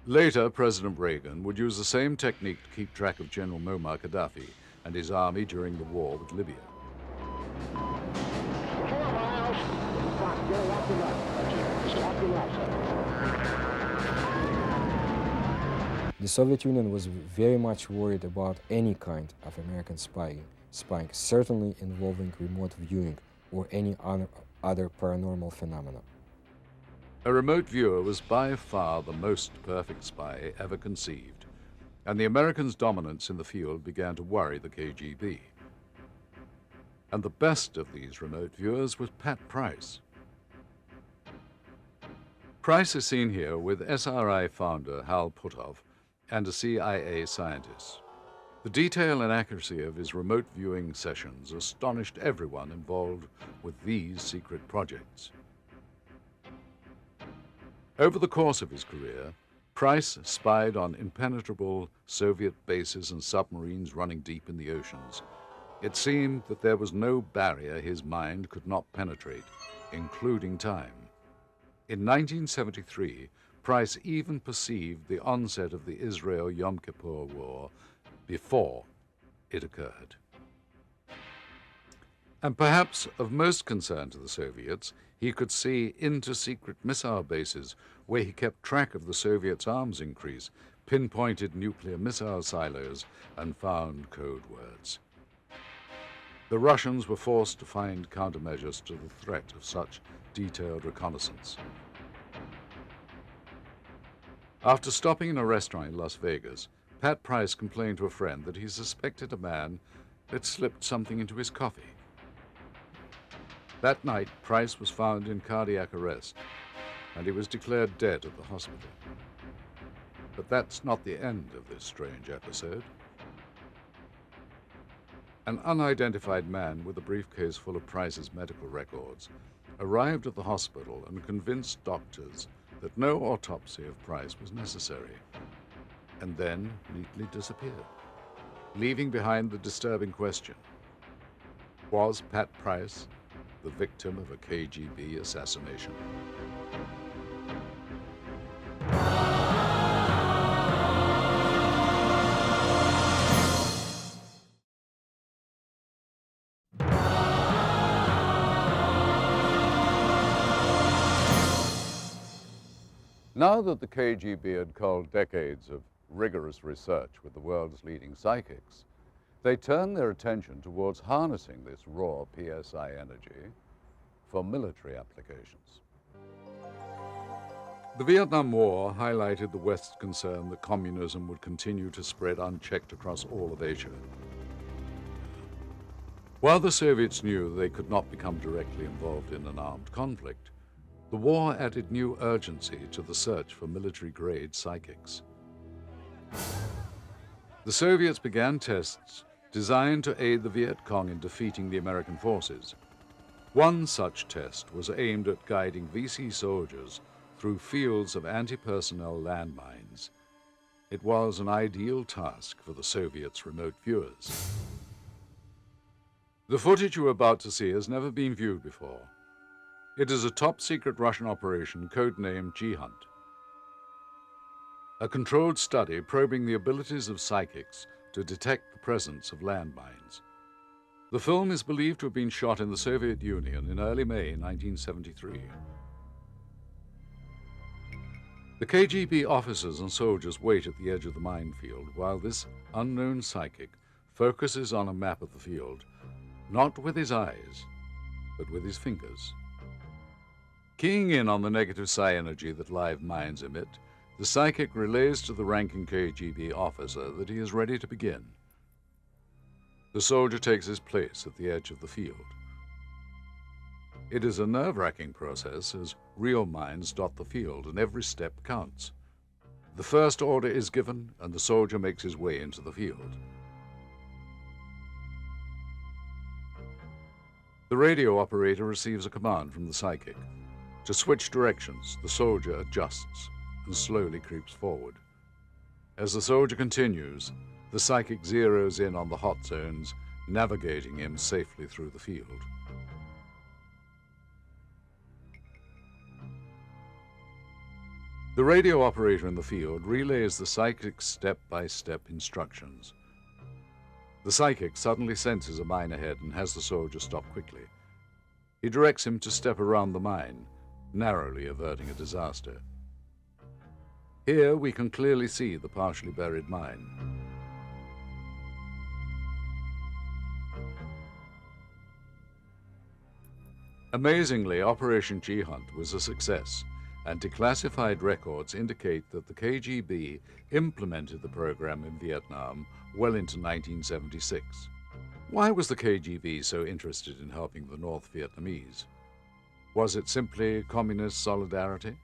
Later, President Reagan would use the same technique to keep track of General Muammar Gaddafi and his army during the war with Libya. The Soviet Union was very much worried about any kind of American spying, certainly involving remote viewing or any other paranormal phenomena. A remote viewer was by far the most perfect spy ever conceived, and the Americans' dominance in the field began to worry the KGB. And the best of these remote viewers was Pat Price. Price is seen here with SRI founder Hal Puthoff and a CIA scientist. The detail and accuracy of his remote viewing sessions astonished everyone involved with these secret projects. Over the course of his career, Price spied on impenetrable Soviet bases and submarines running deep in the oceans. It seemed that there was no barrier his mind could not penetrate, including time. In 1973, Price even perceived the onset of the Israel-Yom Kippur War before it occurred. And perhaps of most concern to the Soviets, he could see into secret missile bases where he kept track of the Soviets' arms increase, pinpointed nuclear missile silos, and found code words. The Russians were forced to find countermeasures to the threat of such detailed reconnaissance. After stopping in a restaurant in Las Vegas, Pat Price complained to a friend that he suspected a man had slipped something into his coffee. That night, Price was found in cardiac arrest, and he was declared dead at the hospital. But that's not the end of this strange episode. An unidentified man with a briefcase full of Price's medical records arrived at the hospital and convinced doctors that no autopsy of Price was necessary, and then neatly disappeared, leaving behind the disturbing question: was Pat Price the victim of a KGB assassination? Now that the KGB had culled decades of rigorous research with the world's leading psychics, they turned their attention towards harnessing this raw PSI energy for military applications. The Vietnam War highlighted the West's concern that communism would continue to spread unchecked across all of Asia. While the Soviets knew they could not become directly involved in an armed conflict, the war added new urgency to the search for military-grade psychics. The Soviets began tests designed to aid the Viet Cong in defeating the American forces. One such test was aimed at guiding VC soldiers through fields of anti-personnel landmines. It was an ideal task for the Soviets' remote viewers. The footage you are about to see has never been viewed before. It is a top-secret Russian operation codenamed G-Hunt, a controlled study probing the abilities of psychics to detect the presence of landmines. The film is believed to have been shot in the Soviet Union in early May 1973. The KGB officers and soldiers wait at the edge of the minefield while this unknown psychic focuses on a map of the field, not with his eyes, but with his fingers. Keying in on the negative psi energy that live mines emit, the psychic relays to the ranking KGB officer that he is ready to begin. The soldier takes his place at the edge of the field. It is a nerve-wracking process as real mines dot the field and every step counts. The first order is given and the soldier makes his way into the field. The radio operator receives a command from the psychic. To switch directions, the soldier adjusts and slowly creeps forward. As the soldier continues, the psychic zeroes in on the hot zones, navigating him safely through the field. The radio operator in the field relays the psychic's step-by-step instructions. The psychic suddenly senses a mine ahead and has the soldier stop quickly. He directs him to step around the mine, narrowly averting a disaster. Here we can clearly see the partially buried mine. Amazingly, Operation G-Hunt was a success, and declassified records indicate that the KGB implemented the program in Vietnam well into 1976. Why was the KGB so interested in helping the North Vietnamese? Was it simply communist solidarity?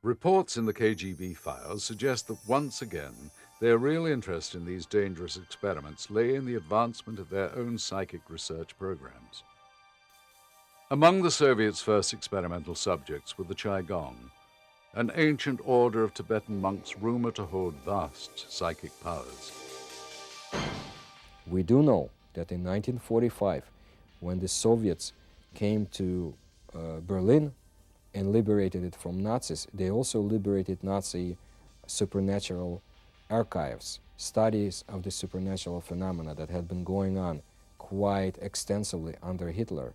Reports in the KGB files suggest that once again, their real interest in these dangerous experiments lay in the advancement of their own psychic research programs. Among the Soviets' first experimental subjects were the Qigong, an ancient order of Tibetan monks rumored to hold vast psychic powers. We do know that in 1945, when the Soviets came to Berlin and liberated it from Nazis, they also liberated Nazi supernatural archives, studies of the supernatural phenomena that had been going on quite extensively under Hitler.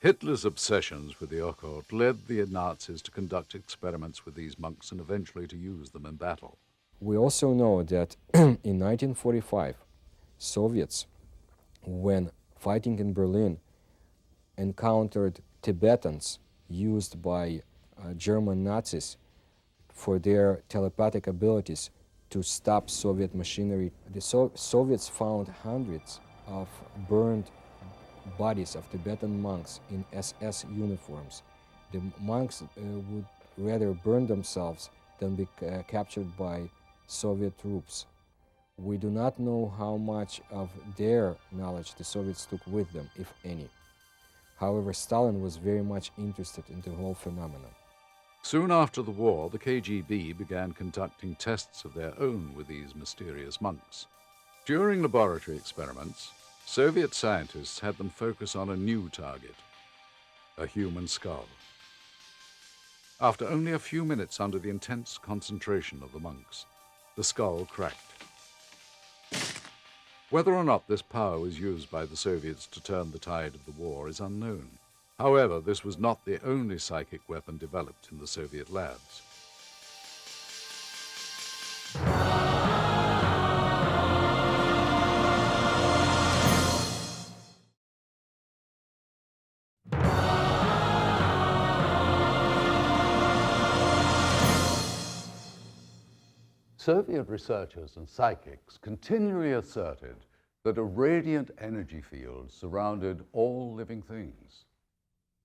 Hitler's obsessions with the occult led the Nazis to conduct experiments with these monks and eventually to use them in battle. We also know that in 1945, Soviets, when fighting in Berlin, encountered Tibetans used by German Nazis for their telepathic abilities to stop Soviet machinery. The Soviets found hundreds of burned bodies of Tibetan monks in SS uniforms. The monks would rather burn themselves than be captured by Soviet troops. We do not know how much of their knowledge the Soviets took with them, if any. However, Stalin was very much interested in the whole phenomenon. Soon after the war, the KGB began conducting tests of their own with these mysterious monks. During laboratory experiments, Soviet scientists had them focus on a new target, a human skull. After only a few minutes under the intense concentration of the monks, the skull cracked. Whether or not this power was used by the Soviets to turn the tide of the war is unknown. However, this was not the only psychic weapon developed in the Soviet labs. Soviet researchers and psychics continually asserted that a radiant energy field surrounded all living things.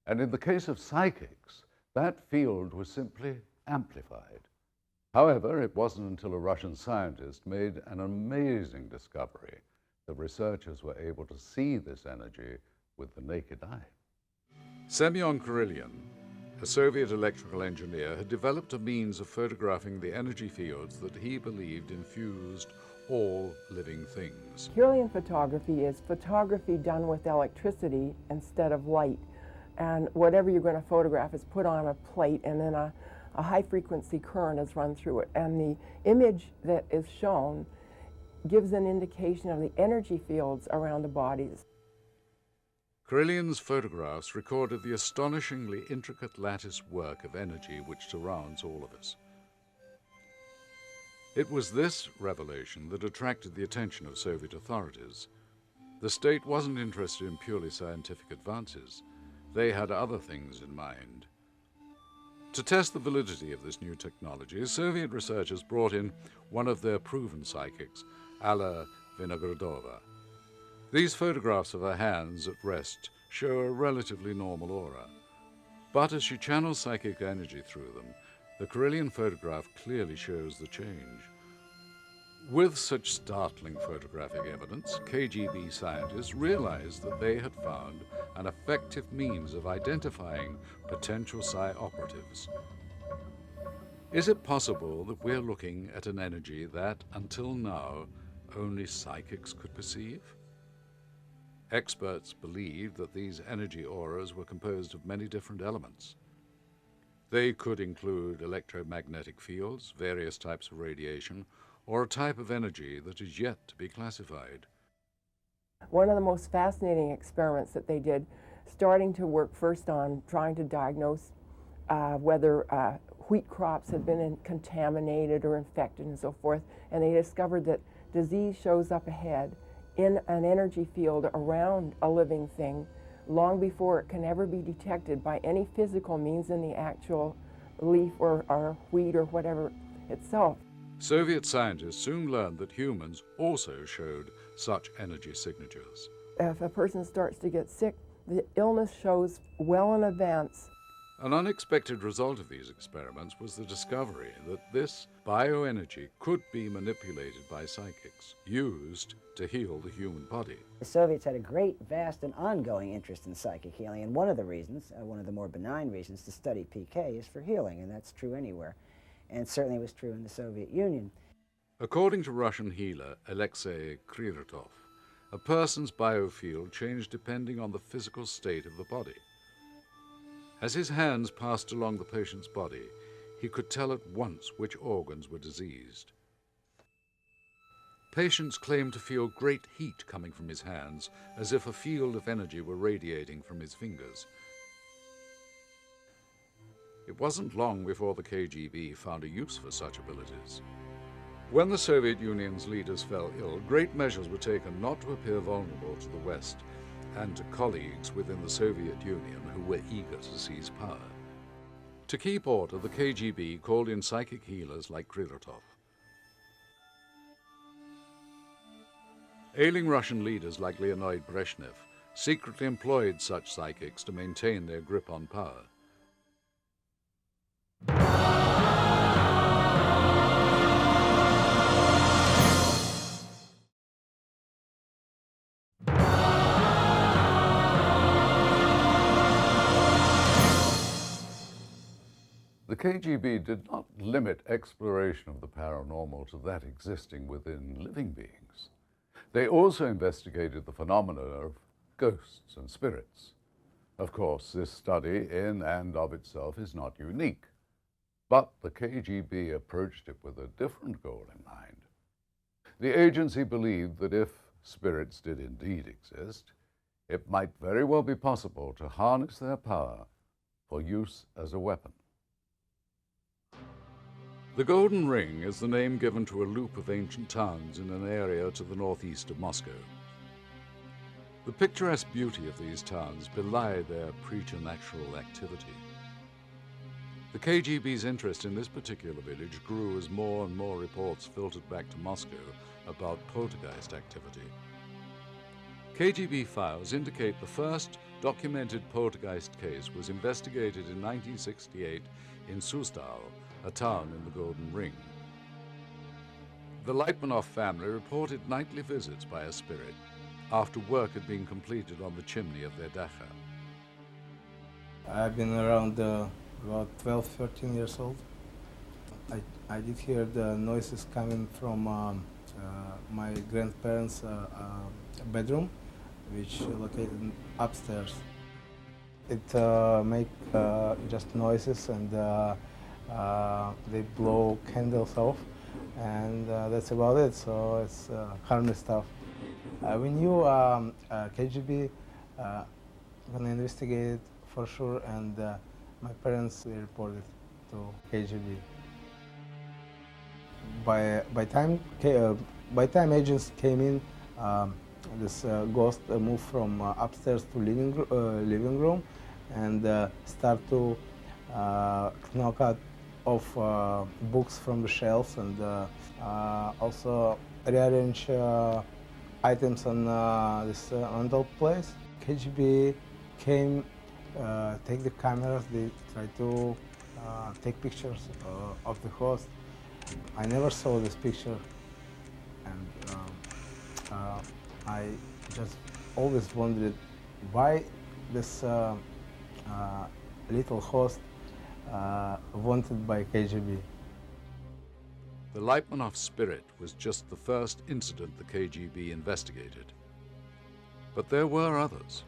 And in the case of psychics, that field was simply amplified. However, it wasn't until a Russian scientist made an amazing discovery that researchers were able to see this energy with the naked eye. Semyon Kirillin, a Soviet electrical engineer, had developed a means of photographing the energy fields that he believed infused all living things. Kirillin photography is photography done with electricity instead of light. And whatever you're going to photograph is put on a plate, and then a high-frequency current is run through it. And the image that is shown gives an indication of the energy fields around the bodies. Kirillin's photographs recorded the astonishingly intricate lattice work of energy which surrounds all of us. It was this revelation that attracted the attention of Soviet authorities. The state wasn't interested in purely scientific advances. They had other things in mind. To test the validity of this new technology, Soviet researchers brought in one of their proven psychics, Alla Vinogradova. These photographs of her hands at rest show a relatively normal aura. But as she channels psychic energy through them, the Kirillin photograph clearly shows the change. With such startling photographic evidence, KGB scientists realized that they had found an effective means of identifying potential psi operatives. Is it possible that we're looking at an energy that, until now, only psychics could perceive? Experts believed that these energy auras were composed of many different elements. They could include electromagnetic fields, various types of radiation, or a type of energy that is yet to be classified. One of the most fascinating experiments that they did, starting to work first on trying to diagnose whether wheat crops had been contaminated or infected and so forth, and they discovered that disease shows up ahead in an energy field around a living thing long before it can ever be detected by any physical means in the actual leaf or wheat or whatever itself. Soviet scientists soon learned that humans also showed such energy signatures. If a person starts to get sick, the illness shows well in advance. An unexpected result of these experiments was the discovery that this bioenergy could be manipulated by psychics, used to heal the human body. The Soviets had a great, vast, and ongoing interest in psychic healing, and one of the reasons, one of the more benign reasons to study PK is for healing, and that's true anywhere, and certainly was true in the Soviet Union. According to Russian healer Alexei Kriratov, a person's biofield changed depending on the physical state of the body. As his hands passed along the patient's body, he could tell at once which organs were diseased. Patients claimed to feel great heat coming from his hands, as if a field of energy were radiating from his fingers. It wasn't long before the KGB found a use for such abilities. When the Soviet Union's leaders fell ill, great measures were taken not to appear vulnerable to the West and to colleagues within the Soviet Union who were eager to seize power. To keep order, the KGB called in psychic healers like Kriratov. Ailing Russian leaders like Leonid Brezhnev secretly employed such psychics to maintain their grip on power. KGB did not limit exploration of the paranormal to that existing within living beings. They also investigated the phenomena of ghosts and spirits. Of course, this study in and of itself is not unique, but the KGB approached it with a different goal in mind. The agency believed that if spirits did indeed exist, it might very well be possible to harness their power for use as a weapon. The Golden Ring is the name given to a loop of ancient towns in an area to the northeast of Moscow. The picturesque beauty of these towns belie their preternatural activity. The KGB's interest in this particular village grew as more and more reports filtered back to Moscow about poltergeist activity. KGB files indicate the first documented poltergeist case was investigated in 1968 in Sustal, a town in the Golden Ring. The Leitmanov family reported nightly visits by a spirit after work had been completed on the chimney of their dacha. I've been around about 12, 13 years old. I did hear the noises coming from my grandparents' bedroom, which located upstairs. It make just noises, and they blow candles off, and that's about it. So it's harmless stuff. We knew KGB when I investigated for sure, and my parents reported to KGB. By time agents came in, this ghost moved from upstairs to living room, and start to knock out of books from the shelves, and also rearrange items on this rental place. KGB came, take the cameras, they try to take pictures of the host. I never saw this picture, and I just always wondered why this little host wanted by KGB. The Leitmanov spirit was just the first incident the KGB investigated. But there were others.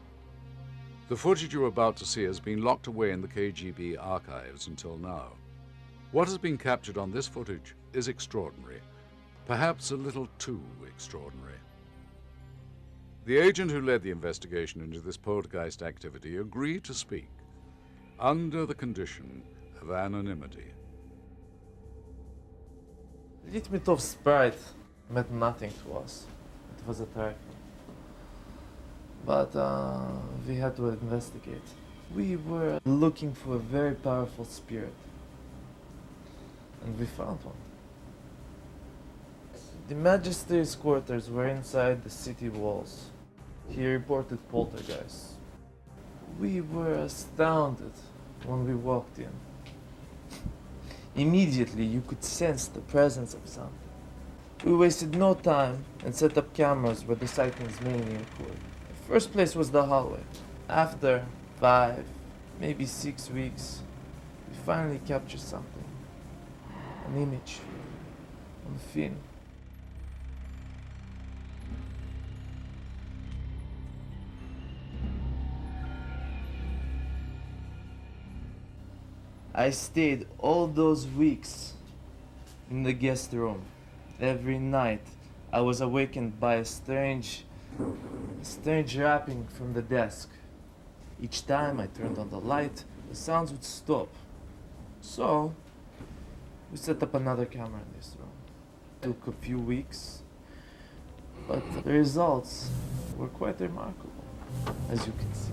The footage you're about to see has been locked away in the KGB archives until now. What has been captured on this footage is extraordinary, perhaps a little too extraordinary. The agent who led the investigation into this poltergeist activity agreed to speak under the condition of anonymity. A little bit of sprite meant nothing to us. It was a trifle. But we had to investigate. We were looking for a very powerful spirit. And we found one. The magistrate's quarters were inside the city walls. He reported poltergeists. We were astounded when we walked in. Immediately you could sense the presence of something. We wasted no time and set up cameras where the sightings mainly occurred. The first place was the hallway. After 5, maybe 6 weeks, we finally captured something. An image on film. I stayed all those weeks in the guest room. Every night I was awakened by a strange rapping from the desk. Each time I turned on the light, the sounds would stop. So we set up another camera in this room. It took a few weeks, but the results were quite remarkable, as you can see.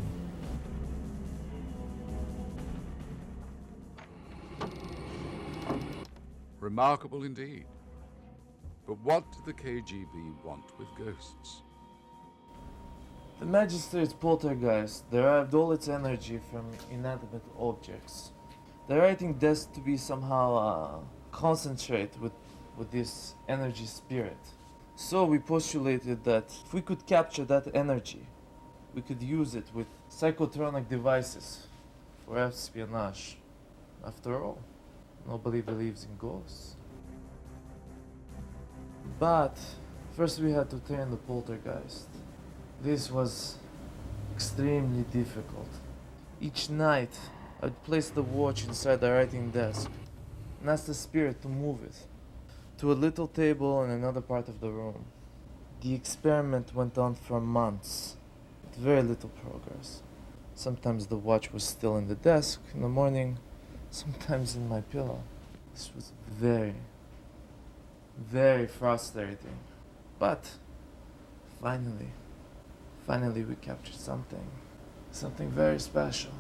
Remarkable indeed. But what did the KGB want with ghosts? The magistrate's poltergeist derived all its energy from inanimate objects. The writing destined to be somehow concentrate with this energy spirit. So we postulated that if we could capture that energy, we could use it with psychotronic devices for espionage. After all, Nobody believes in ghosts. But first we had to train the poltergeist. This was extremely difficult. Each night, I'd place the watch inside the writing desk and ask the spirit to move it to a little table in another part of the room. The experiment went on for months, with very little progress. Sometimes the watch was still in the desk in the morning, sometimes in my pillow. This was very, very frustrating. But finally we captured something very special.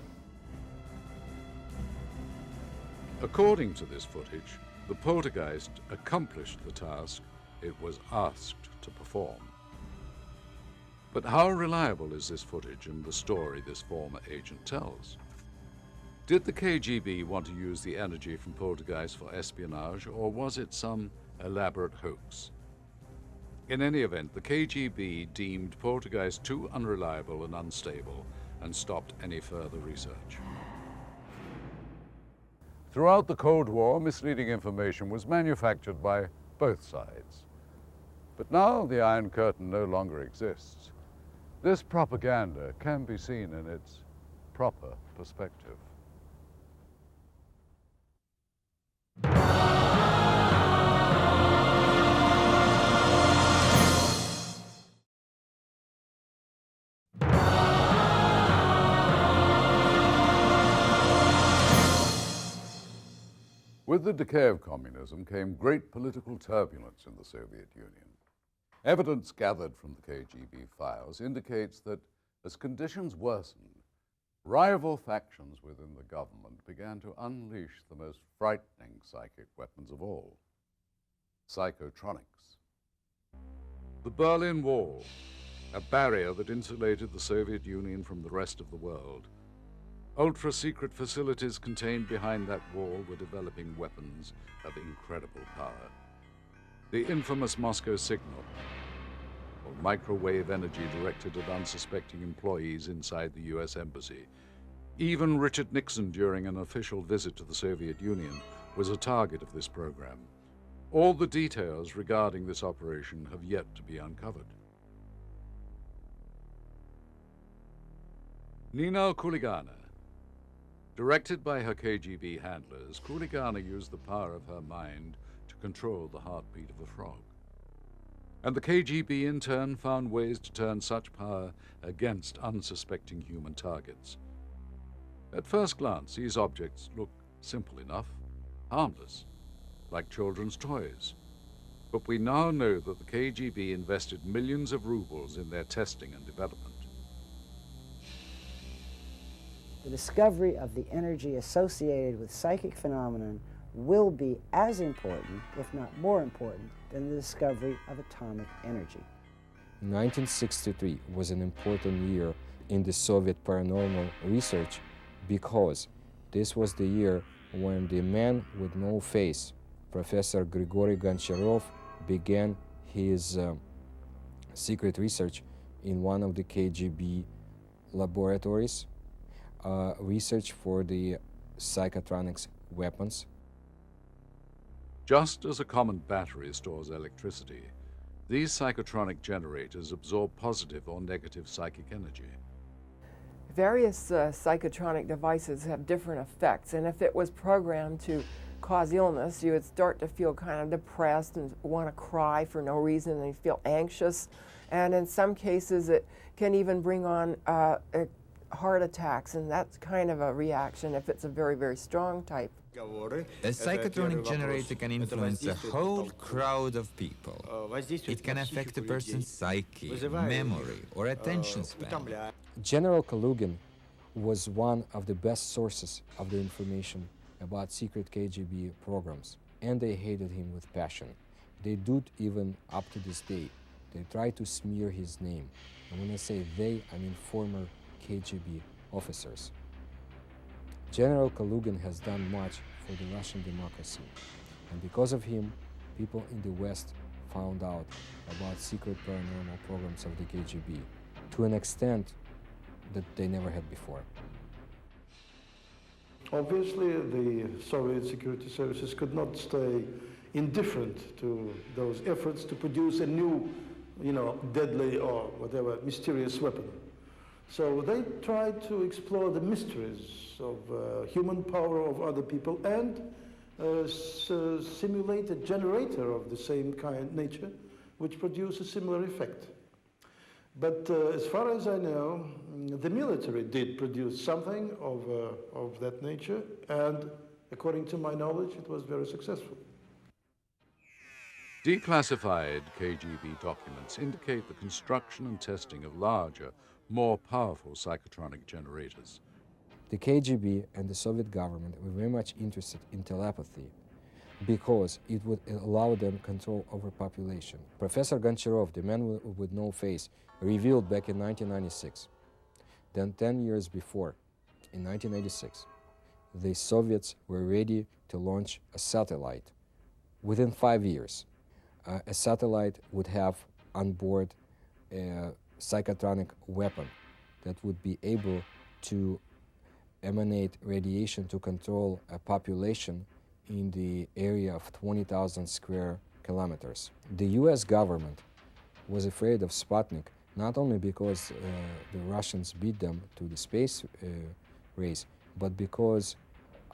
According to this footage, the poltergeist accomplished the task it was asked to perform. But how reliable is this footage and the story this former agent tells? Did the KGB want to use the energy from poltergeist for espionage, or was it some elaborate hoax? In any event, the KGB deemed poltergeist too unreliable and unstable and stopped any further research. Throughout the Cold War, misleading information was manufactured by both sides. But now the Iron Curtain no longer exists. This propaganda can be seen in its proper perspective. With the decay of communism came great political turbulence in the Soviet Union. Evidence gathered from the KGB files indicates that as conditions worsened, rival factions within the government began to unleash the most frightening psychic weapons of all, psychotronics. The Berlin Wall, a barrier that insulated the Soviet Union from the rest of the world. Ultra-secret facilities contained behind that wall were developing weapons of incredible power. The infamous Moscow signal, or microwave energy directed at unsuspecting employees inside the US Embassy. Even Richard Nixon, during an official visit to the Soviet Union, was a target of this program. All the details regarding this operation have yet to be uncovered. Nina Kuligana. Directed by her KGB handlers, Kuligana used the power of her mind to control the heartbeat of a frog. And the KGB in turn found ways to turn such power against unsuspecting human targets. At first glance, these objects look simple enough, harmless, like children's toys. But we now know that the KGB invested millions of rubles in their testing and development. The discovery of the energy associated with psychic phenomenon will be as important, if not more important, than the discovery of atomic energy. 1963 was an important year in the Soviet paranormal research because this was the year when the man with no face, Professor Grigory Goncharov, began his secret research in one of the KGB laboratories, research for the psychotronics weapons. Just as a common battery stores electricity, these psychotronic generators absorb positive or negative psychic energy. Various psychotronic devices have different effects, and if it was programmed to cause illness, you would start to feel kind of depressed and want to cry for no reason, and you feel anxious. And in some cases, it can even bring on heart attacks, and that's kind of a reaction if it's a very, very strong type. A psychotronic generator can influence a whole crowd of people. It can affect a person's psyche, memory, or attention span. General Kalugin was one of the best sources of the information about secret KGB programs, and they hated him with passion. They do it even up to this day. They try to smear his name. And when I say they, I mean former KGB officers. General Kalugin has done much for the Russian democracy, and because of him, people in the West found out about secret paranormal programs of the KGB to an extent that they never had before. Obviously, the Soviet security services could not stay indifferent to those efforts to produce a new, deadly or whatever mysterious weapon. So they tried to explore the mysteries of human power of other people and simulate a generator of the same nature, which produced a similar effect. But as far as I know, the military did produce something of that nature, and according to my knowledge, it was very successful. Declassified KGB documents indicate the construction and testing of larger, more powerful psychotronic generators. The KGB and the Soviet government were very much interested in telepathy because it would allow them control over population. Professor Goncharov, the man with no face, revealed back in 1996. Then 10 years before, in 1986, the Soviets were ready to launch a satellite. Within 5 years, a satellite would have on board a psychotronic weapon that would be able to emanate radiation to control a population in the area of 20,000 square kilometers. The US government was afraid of Sputnik, not only because the Russians beat them to the space race, but because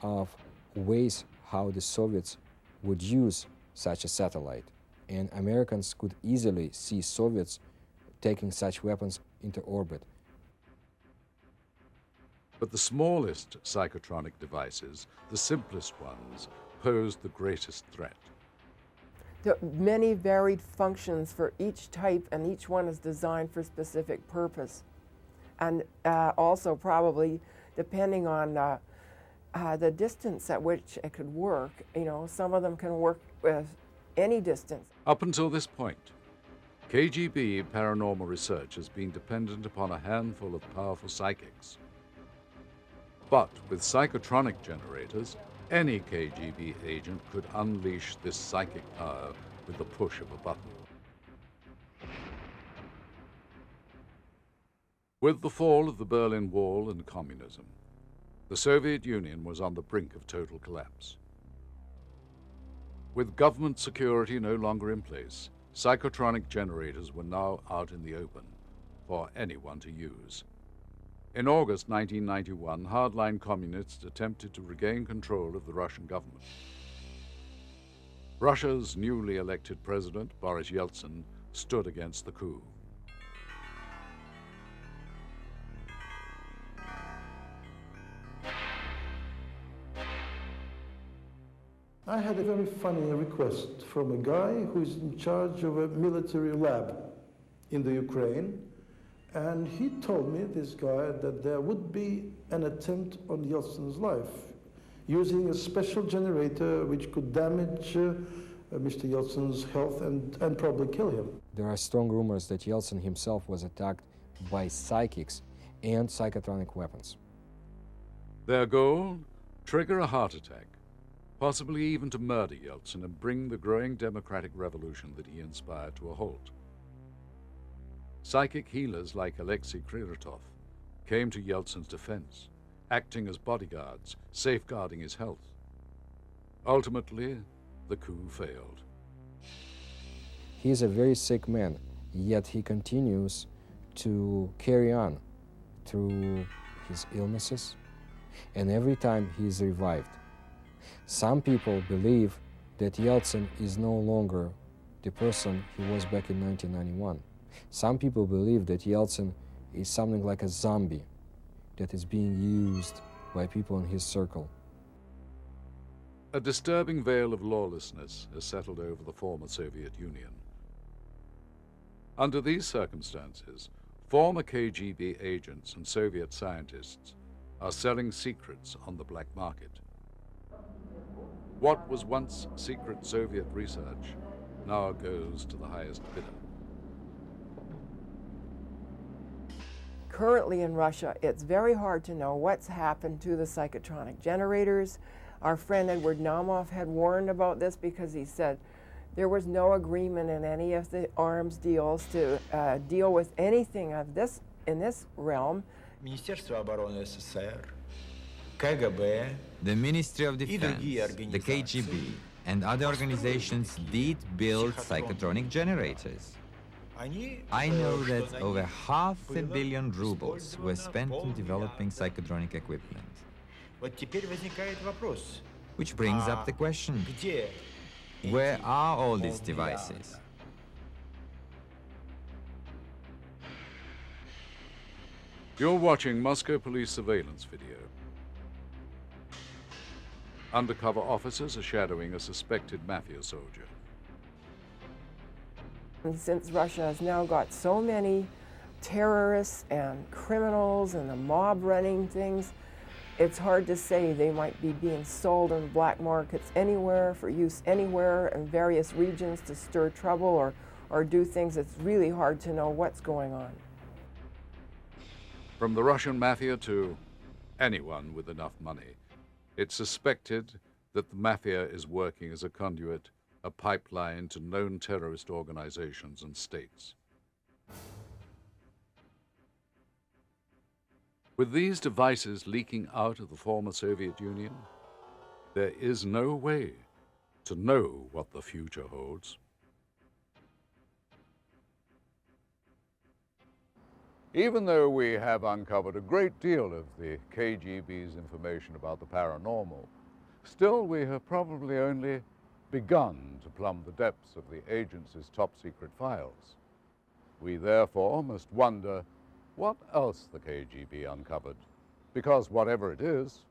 of ways how the Soviets would use such a satellite. And Americans could easily see Soviets taking such weapons into orbit. But the smallest psychotronic devices, the simplest ones, posed the greatest threat. There are many varied functions for each type, and each one is designed for a specific purpose. And also probably depending on the distance at which it could work. Some of them can work with any distance. Up until this point, KGB paranormal research has been dependent upon a handful of powerful psychics. But with psychotronic generators, any KGB agent could unleash this psychic power with the push of a button. With the fall of the Berlin Wall and communism, the Soviet Union was on the brink of total collapse. With government security no longer in place, psychotronic generators were now out in the open for anyone to use. In August 1991, hardline communists attempted to regain control of the Russian government. Russia's newly elected president, Boris Yeltsin, stood against the coup. I had a very funny request from a guy who is in charge of a military lab in the Ukraine, and he told me, this guy, that there would be an attempt on Yeltsin's life using a special generator which could damage Mr. Yeltsin's health and probably kill him. There are strong rumors that Yeltsin himself was attacked by psychics and psychotronic weapons. Their goal? Trigger a heart attack, possibly even to murder Yeltsin and bring the growing democratic revolution that he inspired to a halt. Psychic healers like Alexei Kriratov came to Yeltsin's defense, acting as bodyguards, safeguarding his health. Ultimately, the coup failed. He is a very sick man, yet he continues to carry on through his illnesses, and every time he is revived. Some people believe that Yeltsin is no longer the person he was back in 1991. Some people believe that Yeltsin is something like a zombie that is being used by people in his circle. A disturbing veil of lawlessness has settled over the former Soviet Union. Under these circumstances, former KGB agents and Soviet scientists are selling secrets on the black market. What was once secret Soviet research now goes to the highest bidder. Currently in Russia, it's very hard to know what's happened to the psychotronic generators. Our friend Edward Naumov had warned about this because he said there was no agreement in any of the arms deals to deal with anything of this in this realm. Министерство обороны СССР The Ministry of Defense, the KGB, and other organizations did build psychotronic generators. I know that over 500 million rubles were spent in developing psychotronic equipment. Which brings up the question, where are all these devices? You're watching Moscow police surveillance video. Undercover officers are shadowing a suspected mafia soldier. And since Russia has now got so many terrorists and criminals and the mob running things, it's hard to say. They might be being sold on black markets anywhere, for use anywhere in various regions to stir trouble or do things. It's really hard to know what's going on. From the Russian mafia to anyone with enough money, it's suspected that the mafia is working as a conduit, a pipeline to known terrorist organizations and states. With these devices leaking out of the former Soviet Union, there is no way to know what the future holds. Even though we have uncovered a great deal of the KGB's information about the paranormal, still we have probably only begun to plumb the depths of the agency's top-secret files. We therefore must wonder what else the KGB uncovered, because whatever it is,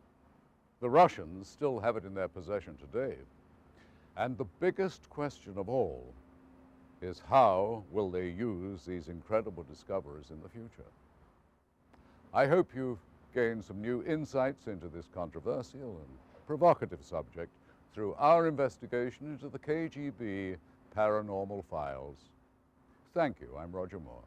the Russians still have it in their possession today. And the biggest question of all is how will they use these incredible discoveries in the future? I hope you've gained some new insights into this controversial and provocative subject through our investigation into the KGB paranormal files. Thank you. I'm Roger Moore.